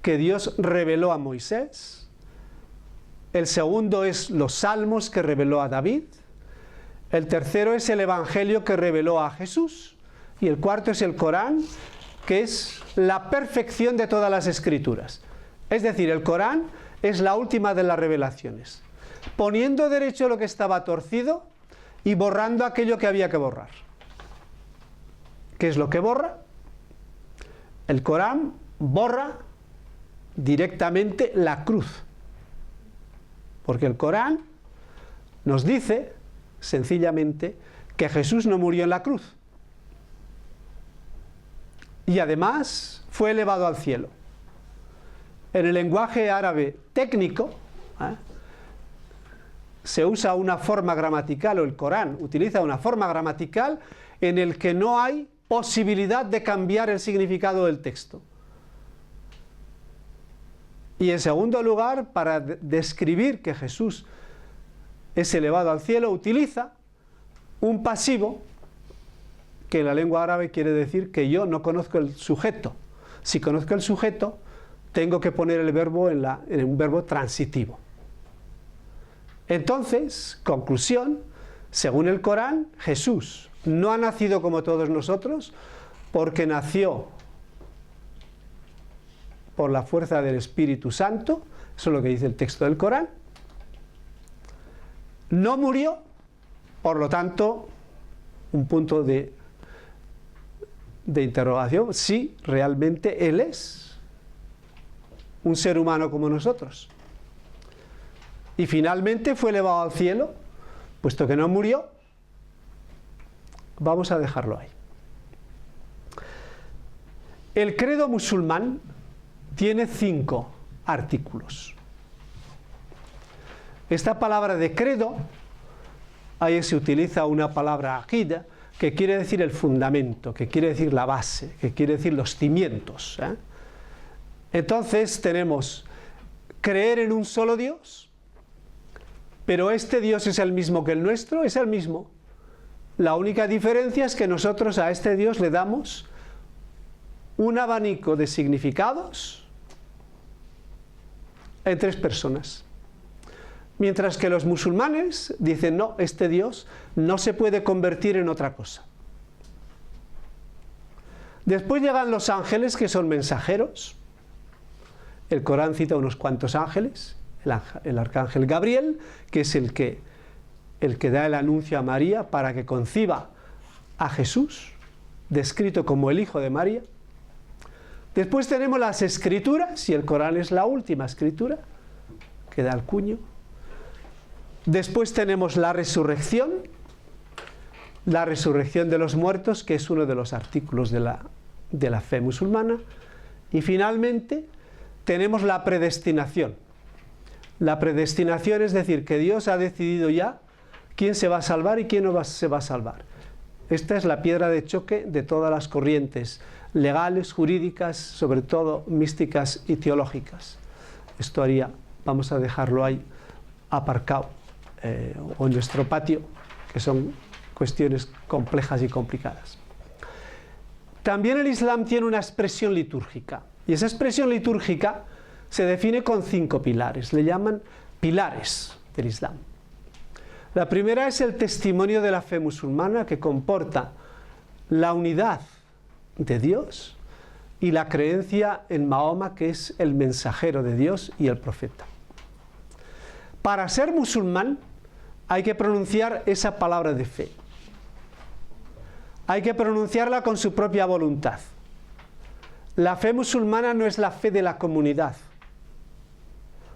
que Dios reveló a Moisés. El segundo es los Salmos que reveló a David. El tercero es el Evangelio que reveló a Jesús. Y el cuarto es el Corán, que es la perfección de todas las escrituras. Es decir, el Corán es la última de las revelaciones, poniendo derecho lo que estaba torcido y borrando aquello que había que borrar. ¿Qué es lo que borra? El Corán borra directamente la cruz, porque el Corán nos dice sencillamente que Jesús no murió en la cruz y además fue elevado al cielo. En el lenguaje árabe técnico se usa una forma gramatical, o el Corán utiliza una forma gramatical en el que no hay posibilidad de cambiar el significado del texto. Y en segundo lugar, para describir que Jesús es elevado al cielo, utiliza un pasivo que en la lengua árabe quiere decir que yo no conozco el sujeto. Si conozco el sujeto, tengo que poner el verbo en un verbo transitivo. Entonces, conclusión, según el Corán, Jesús no ha nacido como todos nosotros, porque nació por la fuerza del Espíritu Santo, eso es lo que dice el texto del Corán, No murió, por lo tanto, un punto de interrogación, si realmente Él es un ser humano como nosotros. Y finalmente fue elevado al cielo, puesto que no murió, vamos a dejarlo ahí. El credo musulmán tiene 5 artículos. Esta palabra de credo, ahí se utiliza una palabra aqida, que quiere decir el fundamento, que quiere decir la base, que quiere decir los cimientos, ¿eh? Entonces tenemos creer en un solo Dios, pero este Dios es el mismo que el nuestro, es el mismo. La única diferencia es que nosotros a este Dios le damos un abanico de significados en 3 personas. Mientras que los musulmanes dicen, no, este Dios no se puede convertir en otra cosa. Después llegan los ángeles, que son mensajeros. El Corán cita unos cuantos ángeles. El arcángel Gabriel, que es el que da el anuncio a María para que conciba a Jesús, descrito como el hijo de María. Después tenemos las escrituras, y el Corán es la última escritura que da el cuño. Después tenemos la resurrección de los muertos, que es uno de los artículos de la fe musulmana. Y finalmente tenemos la predestinación. La predestinación es decir, que Dios ha decidido ya quién se va a salvar y quién no se va a salvar. Esta es la piedra de choque de todas las corrientes legales, jurídicas, sobre todo místicas y teológicas. Esto vamos a dejarlo ahí aparcado, o en nuestro patio, que son cuestiones complejas y complicadas. También el Islam tiene una expresión litúrgica, y esa expresión litúrgica se define con 5 pilares, le llaman pilares del Islam. La primera es el testimonio de la fe musulmana, que comporta la unidad de Dios y la creencia en Mahoma, que es el mensajero de Dios y el profeta. Para ser musulmán hay que pronunciar esa palabra de fe. Hay que pronunciarla con su propia voluntad. La fe musulmana no es la fe de la comunidad.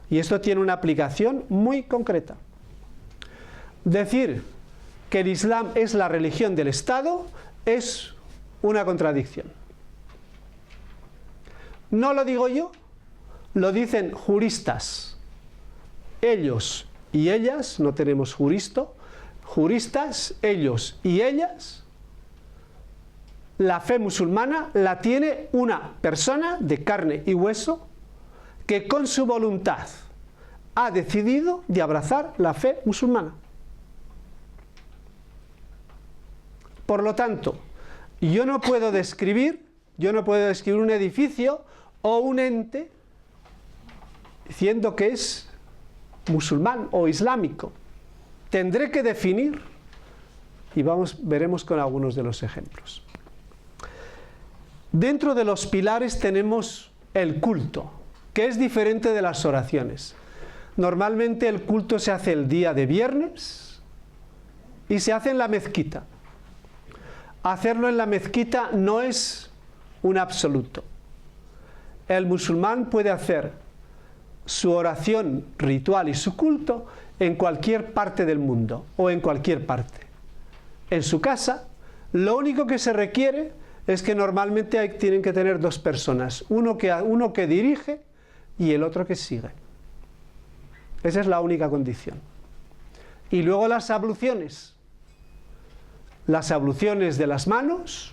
Y esto tiene una aplicación muy concreta. Decir que el Islam es la religión del Estado es una contradicción. No lo digo yo, lo dicen juristas. Ellos y ellas, no tenemos juristas, ellos y ellas, la fe musulmana la tiene una persona de carne y hueso que con su voluntad ha decidido de abrazar la fe musulmana. Por lo tanto, yo no puedo describir un edificio o un ente diciendo que es musulmán o islámico. Tendré que definir, y veremos con algunos de los ejemplos. Dentro de los pilares tenemos el culto, que es diferente de las oraciones. Normalmente el culto se hace el día de viernes y se hace en la mezquita. Hacerlo en la mezquita no es un absoluto. El musulmán puede hacer su oración ritual y su culto en cualquier parte del mundo o en cualquier parte. En su casa, lo único que se requiere es que normalmente tienen que tener 2 personas, uno que dirige y el otro que sigue. Esa es la única condición. Y luego las abluciones de las manos,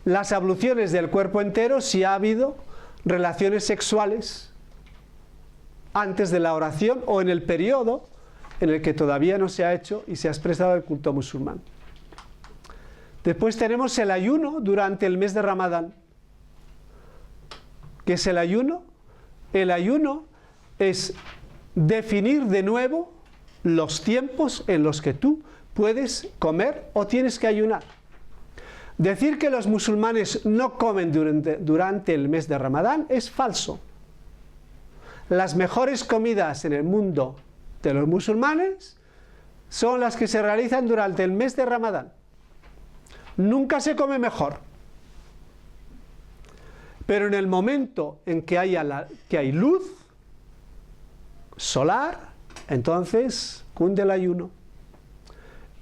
las abluciones del cuerpo entero si ha habido relaciones sexuales antes de la oración o en el periodo en el que todavía no se ha hecho y se ha expresado el culto musulmán. Después tenemos el ayuno durante el mes de Ramadán. ¿Qué es el ayuno? El ayuno es definir de nuevo los tiempos en los que tú puedes comer o tienes que ayunar. Decir que los musulmanes no comen durante el mes de Ramadán es falso. Las mejores comidas en el mundo de los musulmanes son las que se realizan durante el mes de Ramadán. Nunca se come mejor. Pero en el momento en que hay luz solar, entonces cunde el ayuno.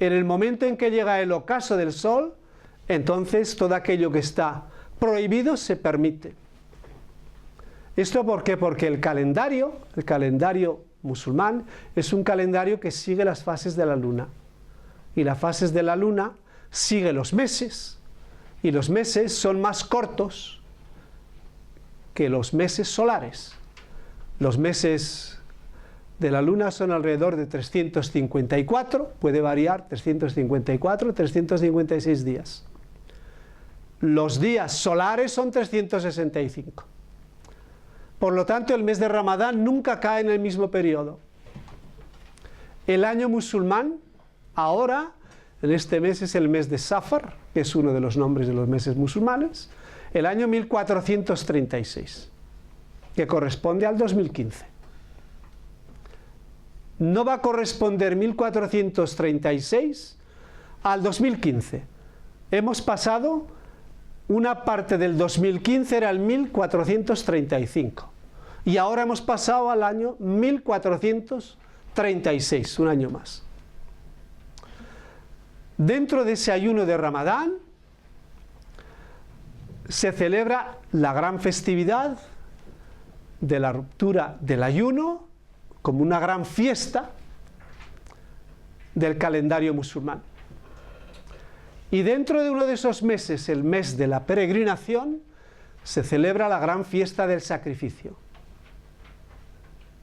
En el momento en que llega el ocaso del sol, entonces todo aquello que está prohibido se permite. ¿Esto por qué? Porque el calendario musulmán es un calendario que sigue las fases de la luna. Y las fases de la luna siguen los meses. Y los meses son más cortos que los meses solares. Los meses de la luna son alrededor de 354, puede variar, 354, 356 días. Los días solares son 365. Por lo tanto, el mes de Ramadán nunca cae en el mismo periodo. El año musulmán, ahora, en este mes es el mes de Safar, que es uno de los nombres de los meses musulmanes, el año 1436, que corresponde al 2015. No va a corresponder 1436 al 2015. Hemos pasado, una parte del 2015 era el 1435 y ahora hemos pasado al año 1436, un año más. Dentro de ese ayuno de Ramadán se celebra la gran festividad de la ruptura del ayuno como una gran fiesta del calendario musulmán. Y dentro de uno de esos meses, el mes de la peregrinación, se celebra la gran fiesta del sacrificio.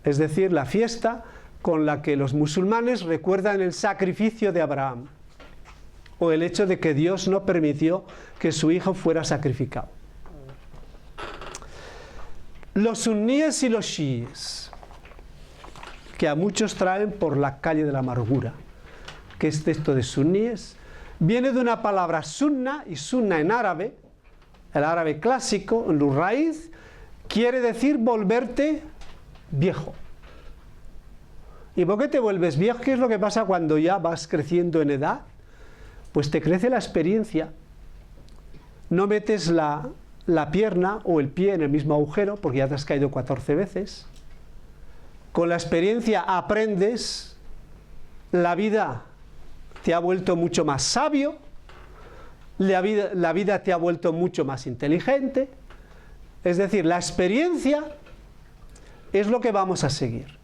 Es decir, la fiesta con la que los musulmanes recuerdan el sacrificio de Abraham, o el hecho de que Dios no permitió que su hijo fuera sacrificado. Los suníes y los chiíes, que a muchos traen por la calle de la amargura. ¿Qué es esto de suníes? Viene de una palabra sunna, y sunna en árabe, el árabe clásico, en su raíz, quiere decir volverte viejo. ¿Y por qué te vuelves viejo? ¿Qué es lo que pasa cuando ya vas creciendo en edad? Pues te crece la experiencia. No metes la pierna o el pie en el mismo agujero porque ya te has caído 14 veces. Con la experiencia aprendes, la vida te ha vuelto mucho más sabio, la vida te ha vuelto mucho más inteligente. Es decir, la experiencia es lo que vamos a seguir.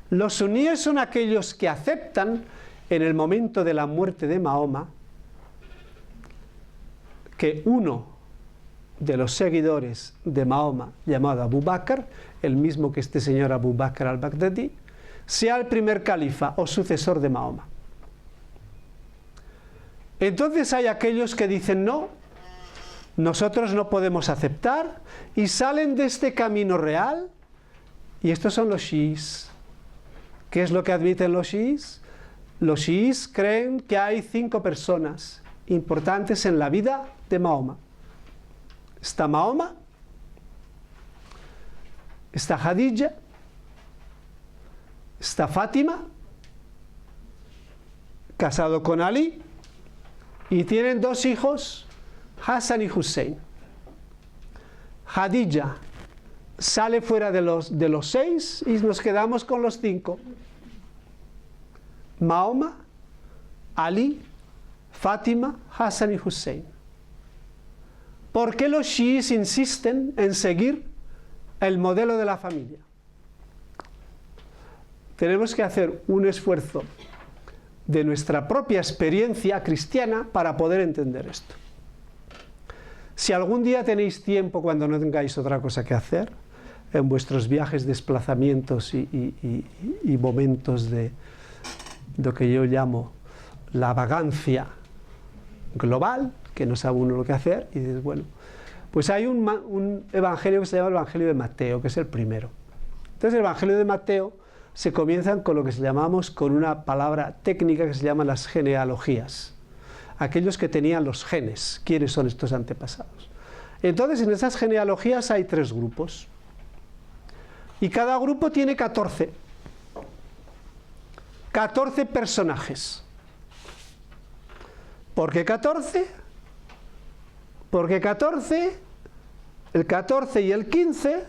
Los suníes son aquellos que aceptan en el momento de la muerte de Mahoma que uno de los seguidores de Mahoma, llamado Abu Bakr, el mismo que este señor Abu Bakr al-Baghdadi, sea el primer califa o sucesor de Mahoma. Entonces hay aquellos que dicen no, nosotros no podemos aceptar, y salen de este camino real, y estos son los chiíes. ¿Qué es lo que admiten los chiíes? Los chiíes creen que hay 5 personas importantes en la vida de Mahoma. Está Mahoma, está Khadija, está Fátima, casado con Ali, y tienen 2 hijos, Hassan y Hussein. Khadija sale fuera de los 6 y nos quedamos con los 5. Mahoma, Ali, Fátima, Hassan y Hussein. ¿Por qué los chiíes insisten en seguir el modelo de la familia? Tenemos que hacer un esfuerzo de nuestra propia experiencia cristiana para poder entender esto. Si algún día tenéis tiempo, cuando no tengáis otra cosa que hacer, en vuestros viajes, desplazamientos y momentos de lo que yo llamo la vagancia global, que no sabe uno lo que hacer, y dices, bueno, pues hay un evangelio que se llama el Evangelio de Mateo, que es el primero. Entonces el Evangelio de Mateo se comienzan con lo que llamamos, con una palabra técnica que se llama las genealogías. Aquellos que tenían los genes, ¿quiénes son estos antepasados? Entonces en esas genealogías hay 3 grupos. Y cada grupo tiene 14. 14 personajes. ¿Por qué 14? Porque 14, el 14 y el 15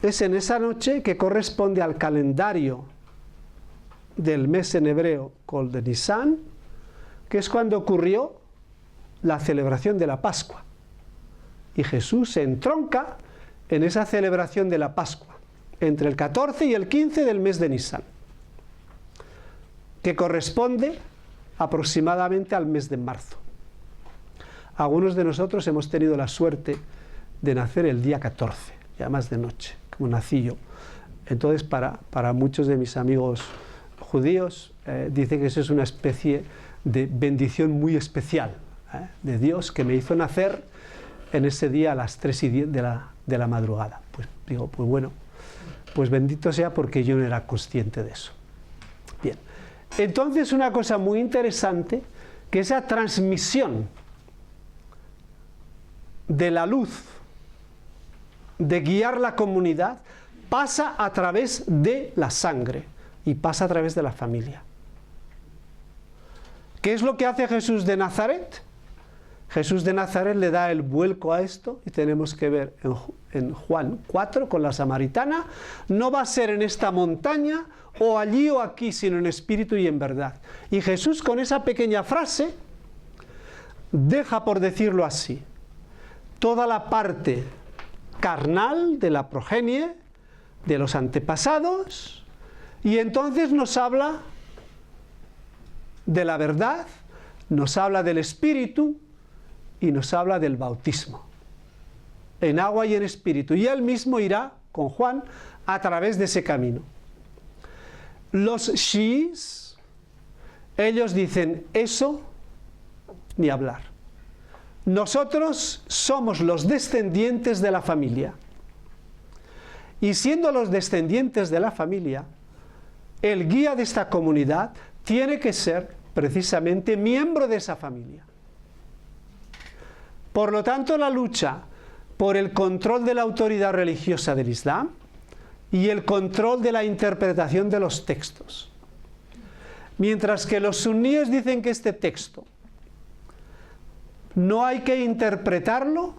es en esa noche que corresponde al calendario del mes en hebreo Kol de Nisan, que es cuando ocurrió la celebración de la Pascua. Y Jesús se entronca en esa celebración de la Pascua, entre el 14 y el 15 del mes de Nisan, que corresponde aproximadamente al mes de marzo. Algunos de nosotros hemos tenido la suerte de nacer el día 14, y además de noche, como nací yo. Entonces, para muchos de mis amigos judíos, dicen que eso es una especie de bendición muy especial de Dios, que me hizo nacer en ese día a las 3:10 de la madrugada. Pues digo, pues bueno, pues bendito sea, porque yo no era consciente de eso. Bien, entonces una cosa muy interesante, que esa transmisión de la luz, de guiar la comunidad, pasa a través de la sangre y pasa a través de la familia. ¿Qué es lo que hace Jesús de Nazaret? Jesús de Nazaret le da el vuelco a esto, y tenemos que ver en Juan 4 con la samaritana: no va a ser en esta montaña o allí o aquí, sino en espíritu y en verdad. Y Jesús, con esa pequeña frase, deja, por decirlo así, toda la parte carnal de la progenie, de los antepasados, y entonces nos habla de la verdad, nos habla del espíritu y nos habla del bautismo, en agua y en espíritu. Y él mismo irá con Juan a través de ese camino. Los shiís, ellos dicen, eso ni hablar. Nosotros somos los descendientes de la familia. Y siendo los descendientes de la familia, el guía de esta comunidad tiene que ser precisamente miembro de esa familia. Por lo tanto, la lucha por el control de la autoridad religiosa del Islam y el control de la interpretación de los textos. Mientras que los suníes dicen que este texto no hay que interpretarlo,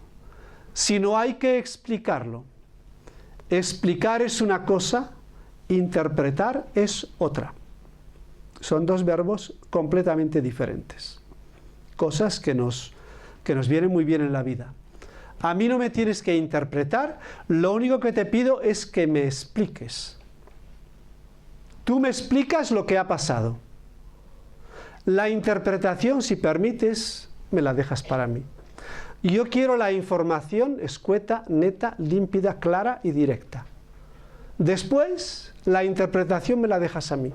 sino hay que explicarlo. Explicar es una cosa, interpretar es otra. Son dos verbos completamente diferentes. Cosas que nos vienen muy bien en la vida. A mí no me tienes que interpretar, lo único que te pido es que me expliques. Tú me explicas lo que ha pasado. La interpretación, si permites, me la dejas para mí. Yo quiero la información escueta, neta, límpida, clara y directa. Después, la interpretación me la dejas a mí.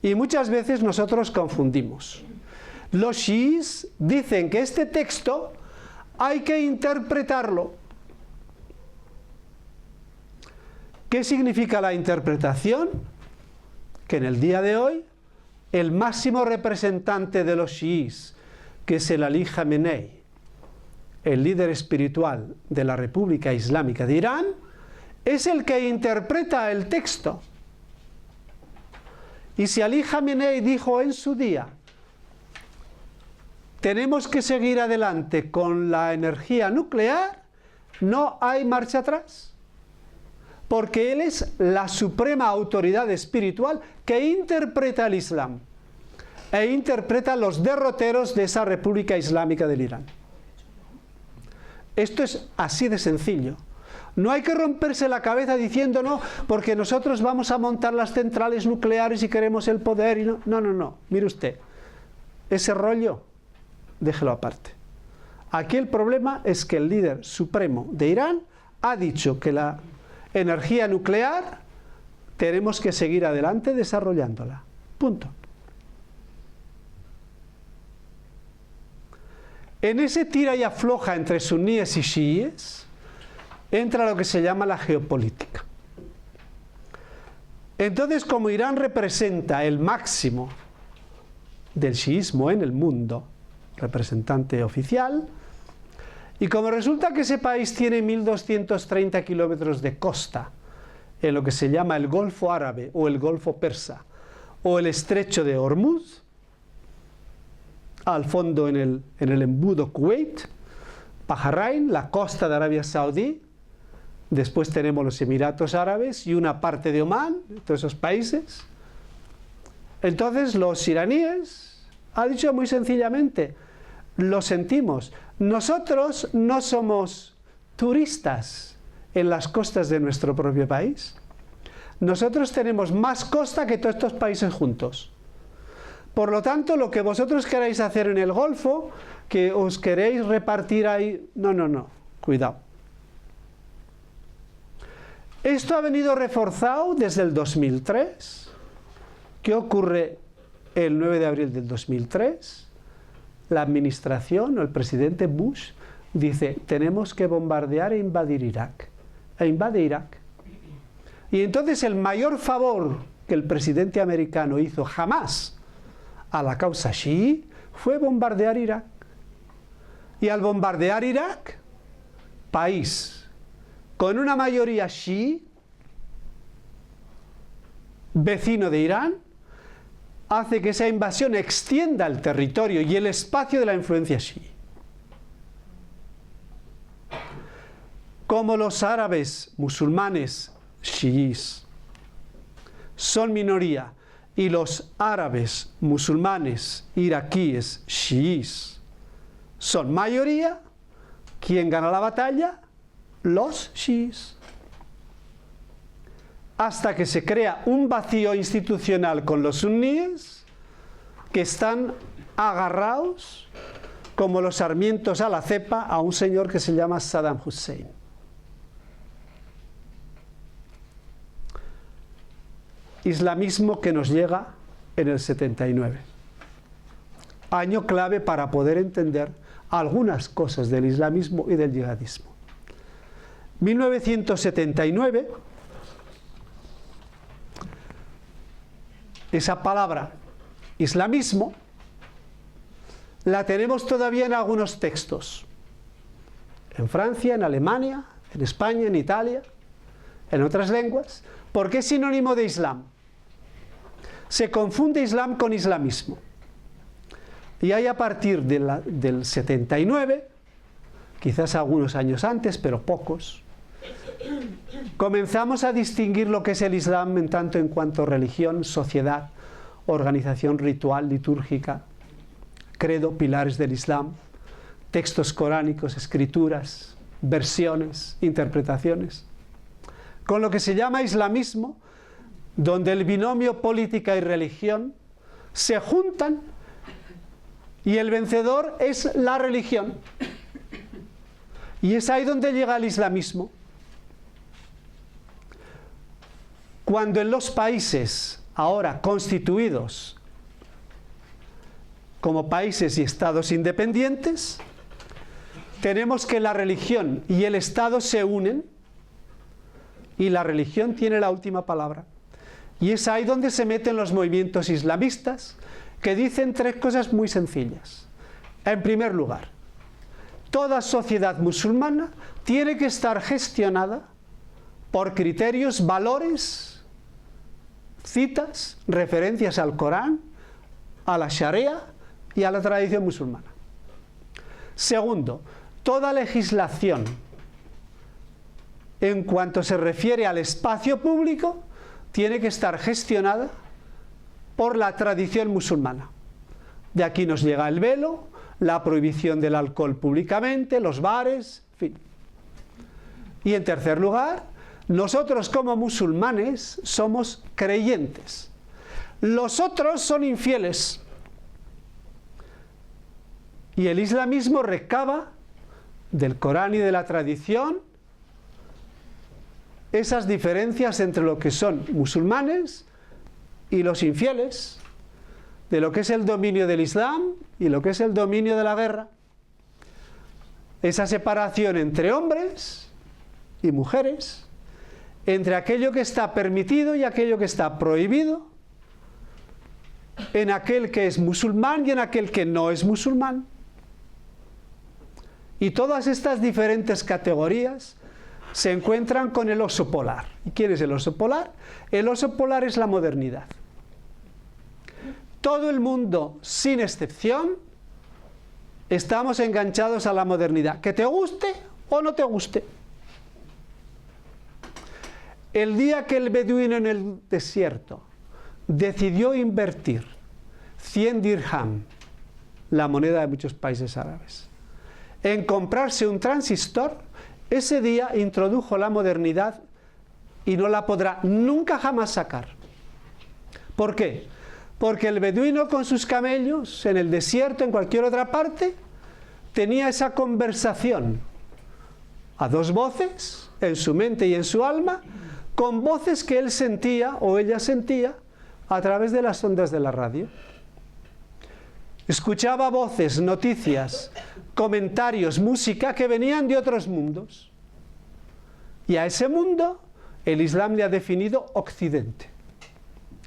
Y muchas veces nosotros confundimos. Los chiíes dicen que este texto hay que interpretarlo. ¿Qué significa la interpretación? Que en el día de hoy, el máximo representante de los chiíes, que es el Ali Jamenei, el líder espiritual de la República Islámica de Irán, es el que interpreta el texto. Y si Ali Jamenei dijo en su día, tenemos que seguir adelante con la energía nuclear, no hay marcha atrás. Porque él es la suprema autoridad espiritual que interpreta el Islam e interpreta los derroteros de esa República Islámica del Irán. Esto es así de sencillo. No hay que romperse la cabeza diciendo no, porque nosotros vamos a montar las centrales nucleares y queremos el poder. Y no. Mire usted, ese rollo, déjelo aparte. Aquí el problema es que el líder supremo de Irán ha dicho que la energía nuclear tenemos que seguir adelante desarrollándola. Punto. En ese tira y afloja entre suníes y chiíes entra lo que se llama la geopolítica. Entonces, como Irán representa el máximo del chiismo en el mundo, representante oficial, y como resulta que ese país tiene 1230 kilómetros de costa en lo que se llama el Golfo Árabe o el Golfo Persa, o el estrecho de Hormuz, al fondo en el embudo Kuwait, Bahrein, la costa de Arabia Saudí, después tenemos los Emiratos Árabes y una parte de Omán, todos esos países. Entonces los iraníes han dicho muy sencillamente, lo sentimos, nosotros no somos turistas en las costas de nuestro propio país. Nosotros tenemos más costa que todos estos países juntos. Por lo tanto, lo que vosotros queráis hacer en el Golfo, que os queréis repartir ahí, no, cuidado. Esto ha venido reforzado desde el 2003. ¿Qué ocurre el 9 de abril del 2003? La administración o el presidente Bush dice, tenemos que bombardear e invadir Irak. E invade Irak. Y entonces el mayor favor que el presidente americano hizo jamás a la causa chií fue bombardear Irak. Y al bombardear Irak, país con una mayoría chií, vecino de Irán, hace que esa invasión extienda el territorio y el espacio de la influencia chií. Como los árabes musulmanes chiíes son minoría y los árabes musulmanes iraquíes chiíes son mayoría, ¿quién gana la batalla? Los chiíes. Hasta que se crea un vacío institucional con los suníes que están agarrados como los sarmientos a la cepa a un señor que se llama Saddam Hussein. Islamismo que nos llega en el 79. Año clave para poder entender algunas cosas del islamismo y del yihadismo. 1979, esa palabra islamismo la tenemos todavía en algunos textos. En Francia, en Alemania, en España, en Italia, en otras lenguas, porque es sinónimo de Islam. Se confunde Islam con islamismo. Y ahí a partir del 79, quizás algunos años antes, pero pocos, comenzamos a distinguir lo que es el Islam en tanto en cuanto religión, sociedad, organización ritual, litúrgica, credo, pilares del Islam, textos coránicos, escrituras, versiones, interpretaciones, con lo que se llama islamismo, donde el binomio política y religión se juntan y el vencedor es la religión. Y es ahí donde llega el islamismo. Cuando en los países ahora constituidos como países y estados independientes, tenemos que la religión y el Estado se unen y la religión tiene la última palabra. Y es ahí donde se meten los movimientos islamistas que dicen tres cosas muy sencillas. En primer lugar, toda sociedad musulmana tiene que estar gestionada por criterios, valores, citas, referencias al Corán, a la Sharia y a la tradición musulmana. Segundo, toda legislación en cuanto se refiere al espacio público tiene que estar gestionada por la tradición musulmana. De aquí nos llega el velo, la prohibición del alcohol públicamente, los bares, en fin. Y en tercer lugar, nosotros como musulmanes somos creyentes. Los otros son infieles. Y el islamismo recaba del Corán y de la tradición esas diferencias entre lo que son musulmanes y los infieles, de lo que es el dominio del Islam y lo que es el dominio de la guerra. Esa separación entre hombres y mujeres, entre aquello que está permitido y aquello que está prohibido, en aquel que es musulmán y en aquel que no es musulmán. Y todas estas diferentes categorías se encuentran con el oso polar. ¿Y quién es el oso polar? El oso polar es la modernidad. todo el mundo, sin excepción, estamos enganchados a la modernidad, que te guste o no te guste. El día que el beduino en el desierto decidió invertir 100 dirham, la moneda de muchos países árabes, en comprarse un transistor, ese día introdujo la modernidad y no la podrá nunca jamás sacar. ¿Por qué? Porque el beduino con sus camellos, en el desierto, en cualquier otra parte, tenía esa conversación a dos voces, en su mente y en su alma, con voces que él sentía o ella sentía a través de las ondas de la radio. Escuchaba voces, noticias, comentarios, música que venían de otros mundos. Y a ese mundo el Islam le ha definido Occidente.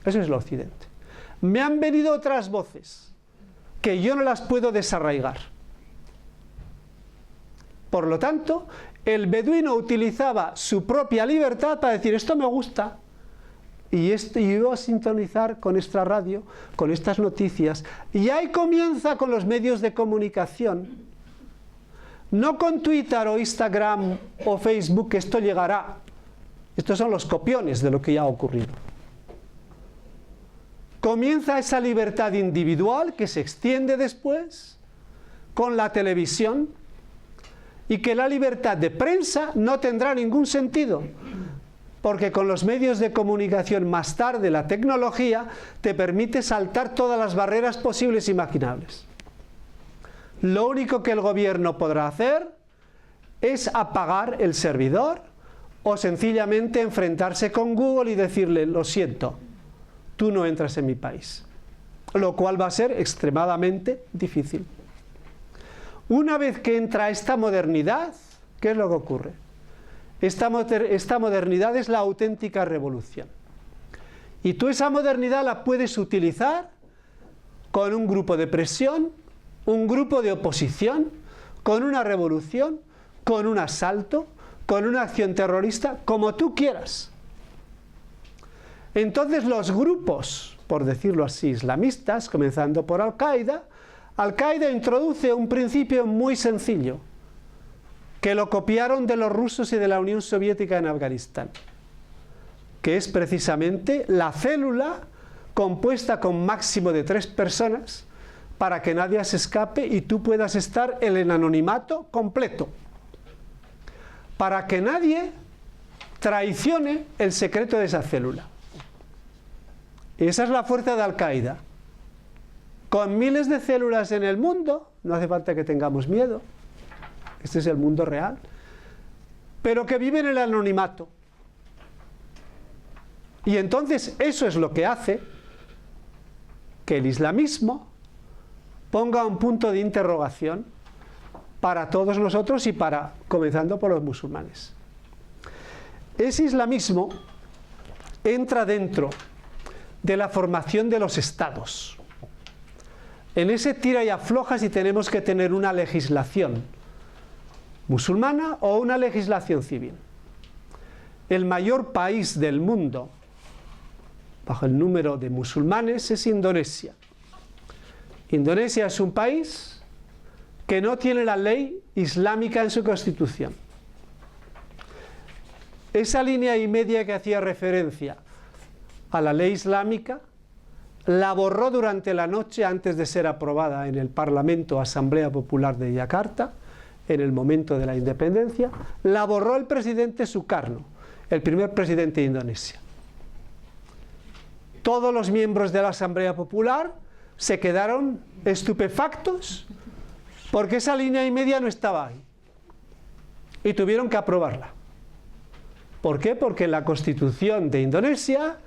Eso es el Occidente. Me han venido otras voces que yo no las puedo desarraigar. Por lo tanto, el beduino utilizaba su propia libertad para decir, esto me gusta, y iba a sintonizar con esta radio, con estas noticias, y ahí comienza con los medios de comunicación, no con Twitter o Instagram o Facebook, que esto llegará. Estos son los copiones de lo que ya ha ocurrido. Comienza esa libertad individual que se extiende después con la televisión, y que la libertad de prensa no tendrá ningún sentido, porque con los medios de comunicación más tarde la tecnología te permite saltar todas las barreras posibles e imaginables. Lo único que el gobierno podrá hacer es apagar el servidor o sencillamente enfrentarse con Google y decirle, lo siento, tú no entras en mi país, lo cual va a ser extremadamente difícil. Una vez que entra esta modernidad, ¿qué es lo que ocurre? Esta modernidad es la auténtica revolución. Y tú esa modernidad la puedes utilizar con un grupo de presión, un grupo de oposición, con una revolución, con un asalto, con una acción terrorista, como tú quieras. Entonces los grupos, por decirlo así, islamistas, comenzando por Al-Qaeda introduce un principio muy sencillo, que lo copiaron de los rusos y de la Unión Soviética en Afganistán, que es precisamente la célula compuesta con máximo de 3 personas para que nadie se escape y tú puedas estar en el anonimato completo, para que nadie traicione el secreto de esa célula. Y esa es la fuerza de Al-Qaeda. Con miles de células en el mundo, no hace falta que tengamos miedo, este es el mundo real, pero que viven en el anonimato. Y entonces eso es lo que hace que el islamismo ponga un punto de interrogación para todos nosotros y comenzando por los musulmanes. Ese islamismo entra dentro de la formación de los estados. En ese tira y afloja si tenemos que tener una legislación musulmana o una legislación civil. El mayor país del mundo, bajo el número de musulmanes, es Indonesia. Indonesia es un país que no tiene la ley islámica en su constitución. Esa línea y media que hacía referencia a la ley islámica la borró durante la noche antes de ser aprobada en el Parlamento Asamblea Popular de Yakarta, en el momento de la independencia, la borró el presidente Sukarno, el primer presidente de Indonesia. Todos los miembros de la Asamblea Popular se quedaron estupefactos porque esa línea y media no estaba ahí y tuvieron que aprobarla. ¿Por qué? Porque en la Constitución de Indonesia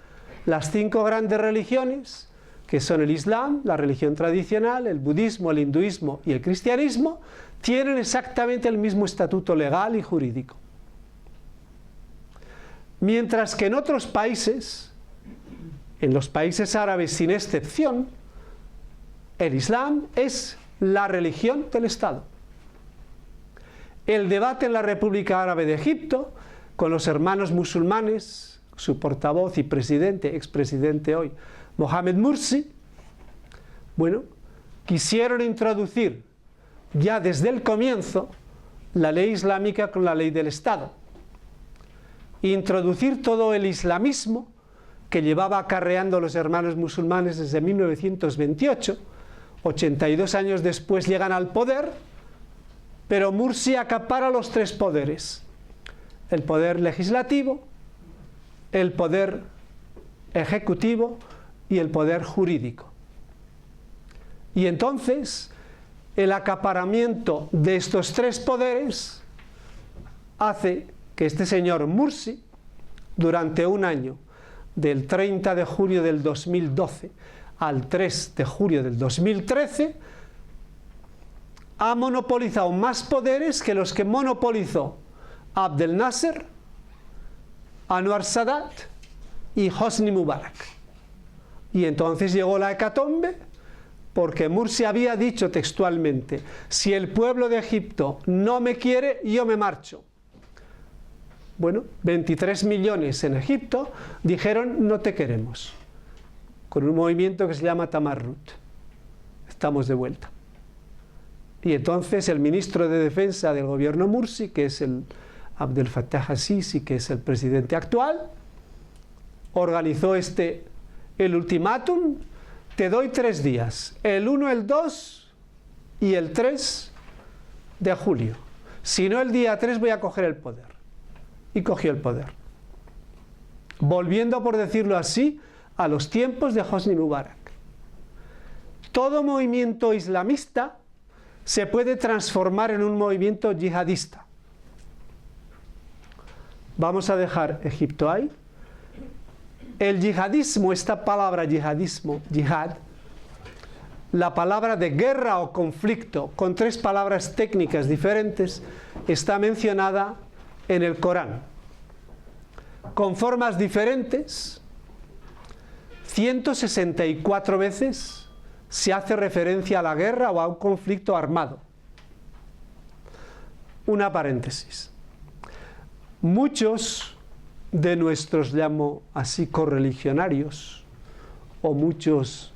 las 5 grandes religiones, que son el Islam, la religión tradicional, el budismo, el hinduismo y el cristianismo, tienen exactamente el mismo estatuto legal y jurídico. Mientras que en otros países, en los países árabes sin excepción, el Islam es la religión del Estado. El debate en la República Árabe de Egipto, con los hermanos musulmanes, su portavoz y presidente, expresidente hoy, Mohamed Mursi, Bueno, quisieron introducir ya desde el comienzo la ley islámica con la ley del Estado. Introducir todo el islamismo que llevaba acarreando los hermanos musulmanes desde 1928, 82 años después llegan al poder, pero Mursi acapara los tres poderes: el poder legislativo, el poder ejecutivo y el poder jurídico. Y entonces el acaparamiento de estos tres poderes hace que este señor Mursi, durante un año, del 30 de junio del 2012 al 3 de julio del 2013, ha monopolizado más poderes que los que monopolizó Abdel Nasser, Anwar Sadat y Hosni Mubarak. Y entonces llegó la hecatombe, porque Mursi había dicho textualmente: si el pueblo de Egipto no me quiere, yo me marcho. Bueno, 23 millones en Egipto dijeron: no te queremos, con un movimiento que se llama Tamarrut. Estamos de vuelta. Y entonces el ministro de Defensa del gobierno Mursi, que es el Abdel Fattah al-Sisi, que es el presidente actual, organizó el ultimátum: te doy 3 días, el 1, el 2 y el 3 de julio. Si no, el día 3 voy a coger el poder. Y cogió el poder, volviendo, por decirlo así, a los tiempos de Hosni Mubarak. Todo movimiento islamista se puede transformar en un movimiento yihadista. Vamos a dejar Egipto ahí. El yihadismo, esta palabra yihadismo, yihad, la palabra de guerra o conflicto, con 3 palabras técnicas diferentes, está mencionada en el Corán, con formas diferentes. 164 veces se hace referencia a la guerra o a un conflicto armado. Una paréntesis. Muchos de nuestros, llamo así, correligionarios, o muchos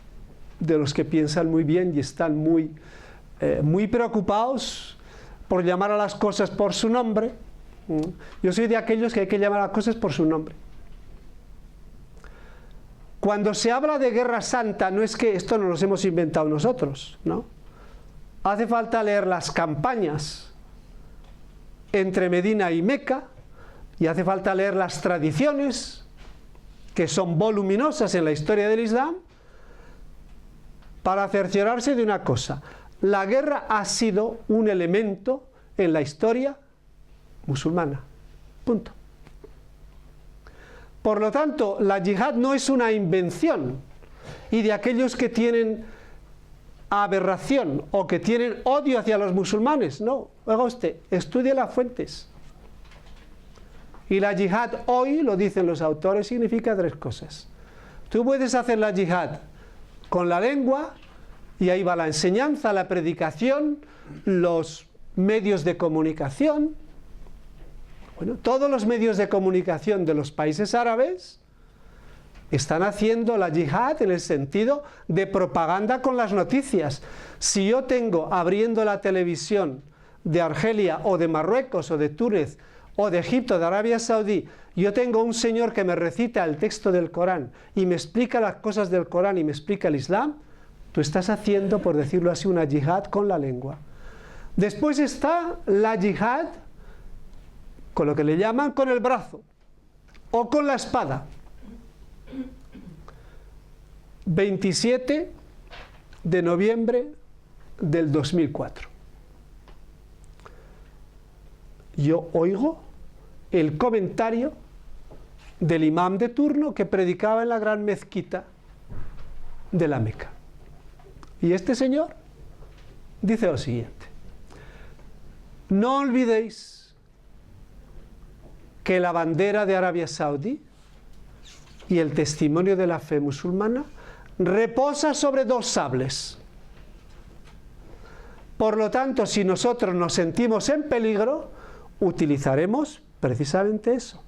de los que piensan muy bien y están muy preocupados por llamar a las cosas por su nombre. Yo soy de aquellos que hay que llamar a las cosas por su nombre. Cuando se habla de guerra santa, no es que esto no los hemos inventado nosotros, ¿no? Hace falta leer las campañas entre Medina y Meca, y hace falta leer las tradiciones, que son voluminosas en la historia del Islam, para cerciorarse de una cosa: la guerra ha sido un elemento en la historia musulmana. Punto. Por lo tanto, la yihad no es una invención, y de aquellos que tienen aberración o que tienen odio hacia los musulmanes. No, oiga usted, estudie las fuentes. Y la yihad hoy, lo dicen los autores, significa 3 cosas. Tú puedes hacer la yihad con la lengua, y ahí va la enseñanza, la predicación, los medios de comunicación. Bueno, todos los medios de comunicación de los países árabes están haciendo la yihad en el sentido de propaganda con las noticias. Si yo tengo, abriendo la televisión de Argelia o de Marruecos o de Túnez o de Egipto, de Arabia Saudí, yo tengo un señor que me recita el texto del Corán y me explica las cosas del Corán y me explica el Islam, tú estás haciendo, por decirlo así, una yihad con la lengua. Después está la yihad con lo que le llaman con el brazo o con la espada. 27 de noviembre del 2004. Yo oigo el comentario del imam de turno que predicaba en la gran mezquita de la Meca. Y este señor dice lo siguiente: no olvidéis que la bandera de Arabia Saudí y el testimonio de la fe musulmana reposa sobre 2 sables. Por lo tanto, si nosotros nos sentimos en peligro, utilizaremos precisamente eso,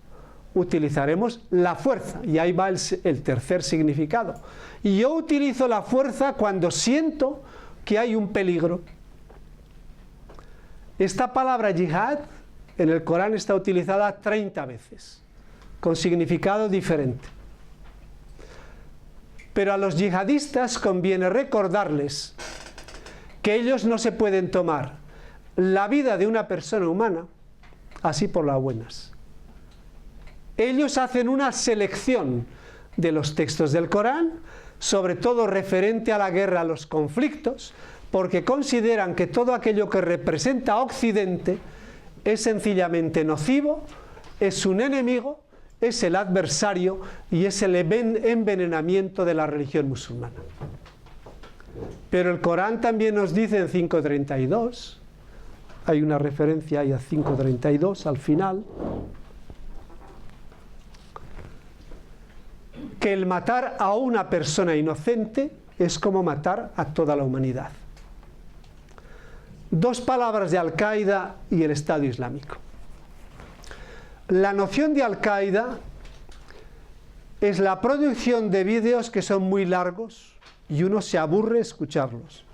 utilizaremos la fuerza. Y ahí va el tercer significado. Y yo utilizo la fuerza cuando siento que hay un peligro. Esta palabra yihad en el Corán está utilizada 30 veces, con significado diferente. Pero a los yihadistas conviene recordarles que ellos no se pueden tomar la vida de una persona humana así por las buenas. Ellos hacen una selección de los textos del Corán, sobre todo referente a la guerra, a los conflictos, porque consideran que todo aquello que representa a Occidente es sencillamente nocivo, es un enemigo, es el adversario y es el envenenamiento de la religión musulmana. Pero el Corán también nos dice en 5.32, hay una referencia ahí a 5.32 al final, que el matar a una persona inocente es como matar a toda la humanidad. Dos palabras de Al-Qaeda y el Estado Islámico. La noción de Al-Qaeda es la producción de vídeos que son muy largos y uno se aburre escucharlos.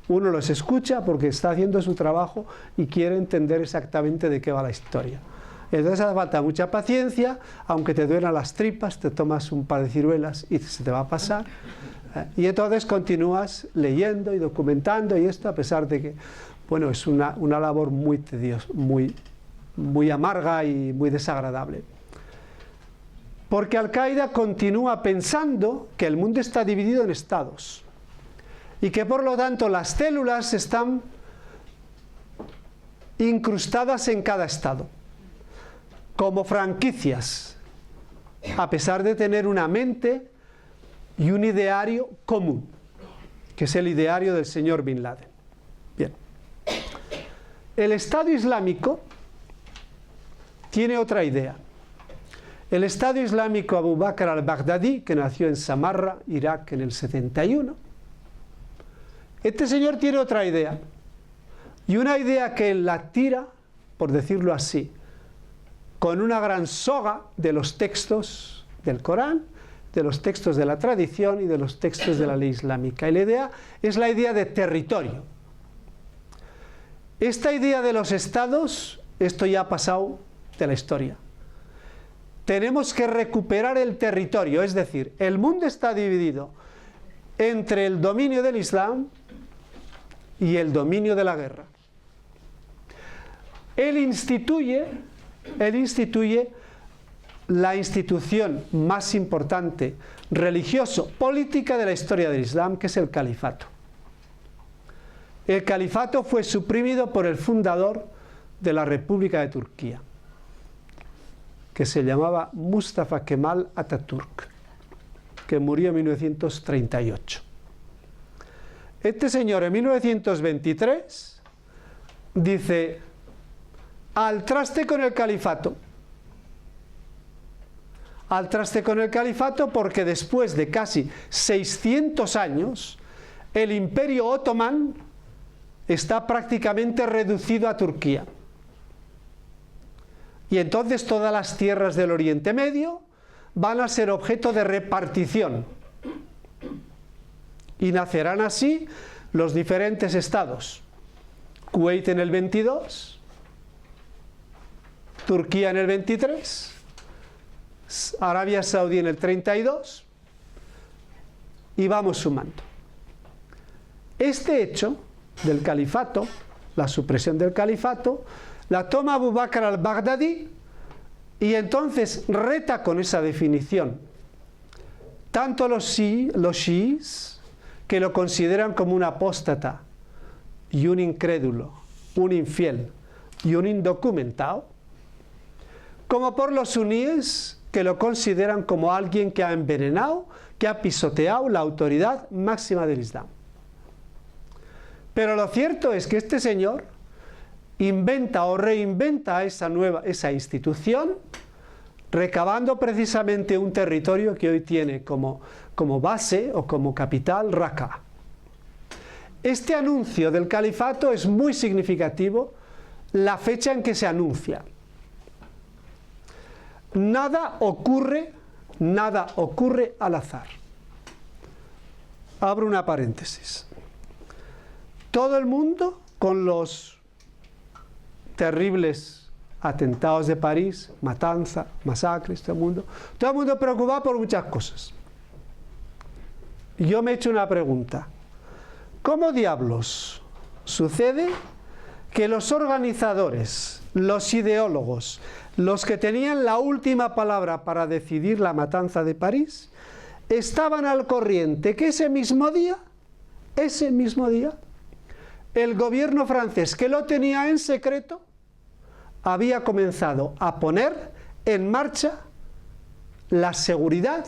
Uno los escucha porque está haciendo su trabajo y quiere entender exactamente de qué va la historia. Entonces hace falta mucha paciencia, aunque te duelan las tripas, te tomas un par de ciruelas y se te va a pasar. Y entonces continúas leyendo y documentando y esto, a pesar de que, bueno, es una labor muy tediosa, muy amarga y muy desagradable. Porque Al-Qaeda continúa pensando que el mundo está dividido en estados y que por lo tanto las células están incrustadas en cada estado, como franquicias, a pesar de tener una mente y un ideario común, que es el ideario del señor Bin Laden. Bien. El Estado Islámico tiene otra idea. El Estado Islámico Abu Bakr al-Baghdadi, que nació en Samarra, Irak, en el 71, este señor tiene otra idea. Y una idea que él la tira, por decirlo así, con una gran soga de los textos del Corán, de los textos de la tradición y de los textos de la ley islámica. Y la idea es la idea de territorio. Esta idea de los estados, esto ya ha pasado de la historia. Tenemos que recuperar el territorio, es decir, el mundo está dividido entre el dominio del Islam y el dominio de la guerra. Él instituye la institución más importante religioso-política de la historia del Islam, que es el califato. El califato fue suprimido por el fundador de la República de Turquía, que se llamaba Mustafa Kemal Atatürk, que murió en 1938. Este señor en 1923 dice: al traste con el califato. Al traste con el califato porque después de casi 600 años el Imperio Otomán está prácticamente reducido a Turquía. Y entonces todas las tierras del Oriente Medio van a ser objeto de repartición. Y nacerán así los diferentes estados. Kuwait en el 22, Turquía en el 23, Arabia Saudí en el 32, y vamos sumando. Este hecho del califato, la supresión del califato, la toma Abu Bakr al-Baghdadi y entonces reta con esa definición tanto los chiíes, que lo consideran como un apóstata y un incrédulo, un infiel y un indocumentado, como por los suníes, que lo consideran como alguien que ha envenenado, que ha pisoteado la autoridad máxima del Islam. Pero lo cierto es que este señor inventa o reinventa esa institución, recabando precisamente un territorio que hoy tiene como base o como capital Raqqa. Este anuncio del califato es muy significativo, la fecha en que se anuncia. nada ocurre al azar. Abro una paréntesis. Todo el mundo, con los terribles atentados de París, matanza, masacres, todo el mundo preocupado por muchas cosas. Y yo me he hecho una pregunta. ¿Cómo diablos sucede que los organizadores, los ideólogos, los que tenían la última palabra para decidir la matanza de París, estaban al corriente que ese mismo día, el gobierno francés, que lo tenía en secreto, había comenzado a poner en marcha la seguridad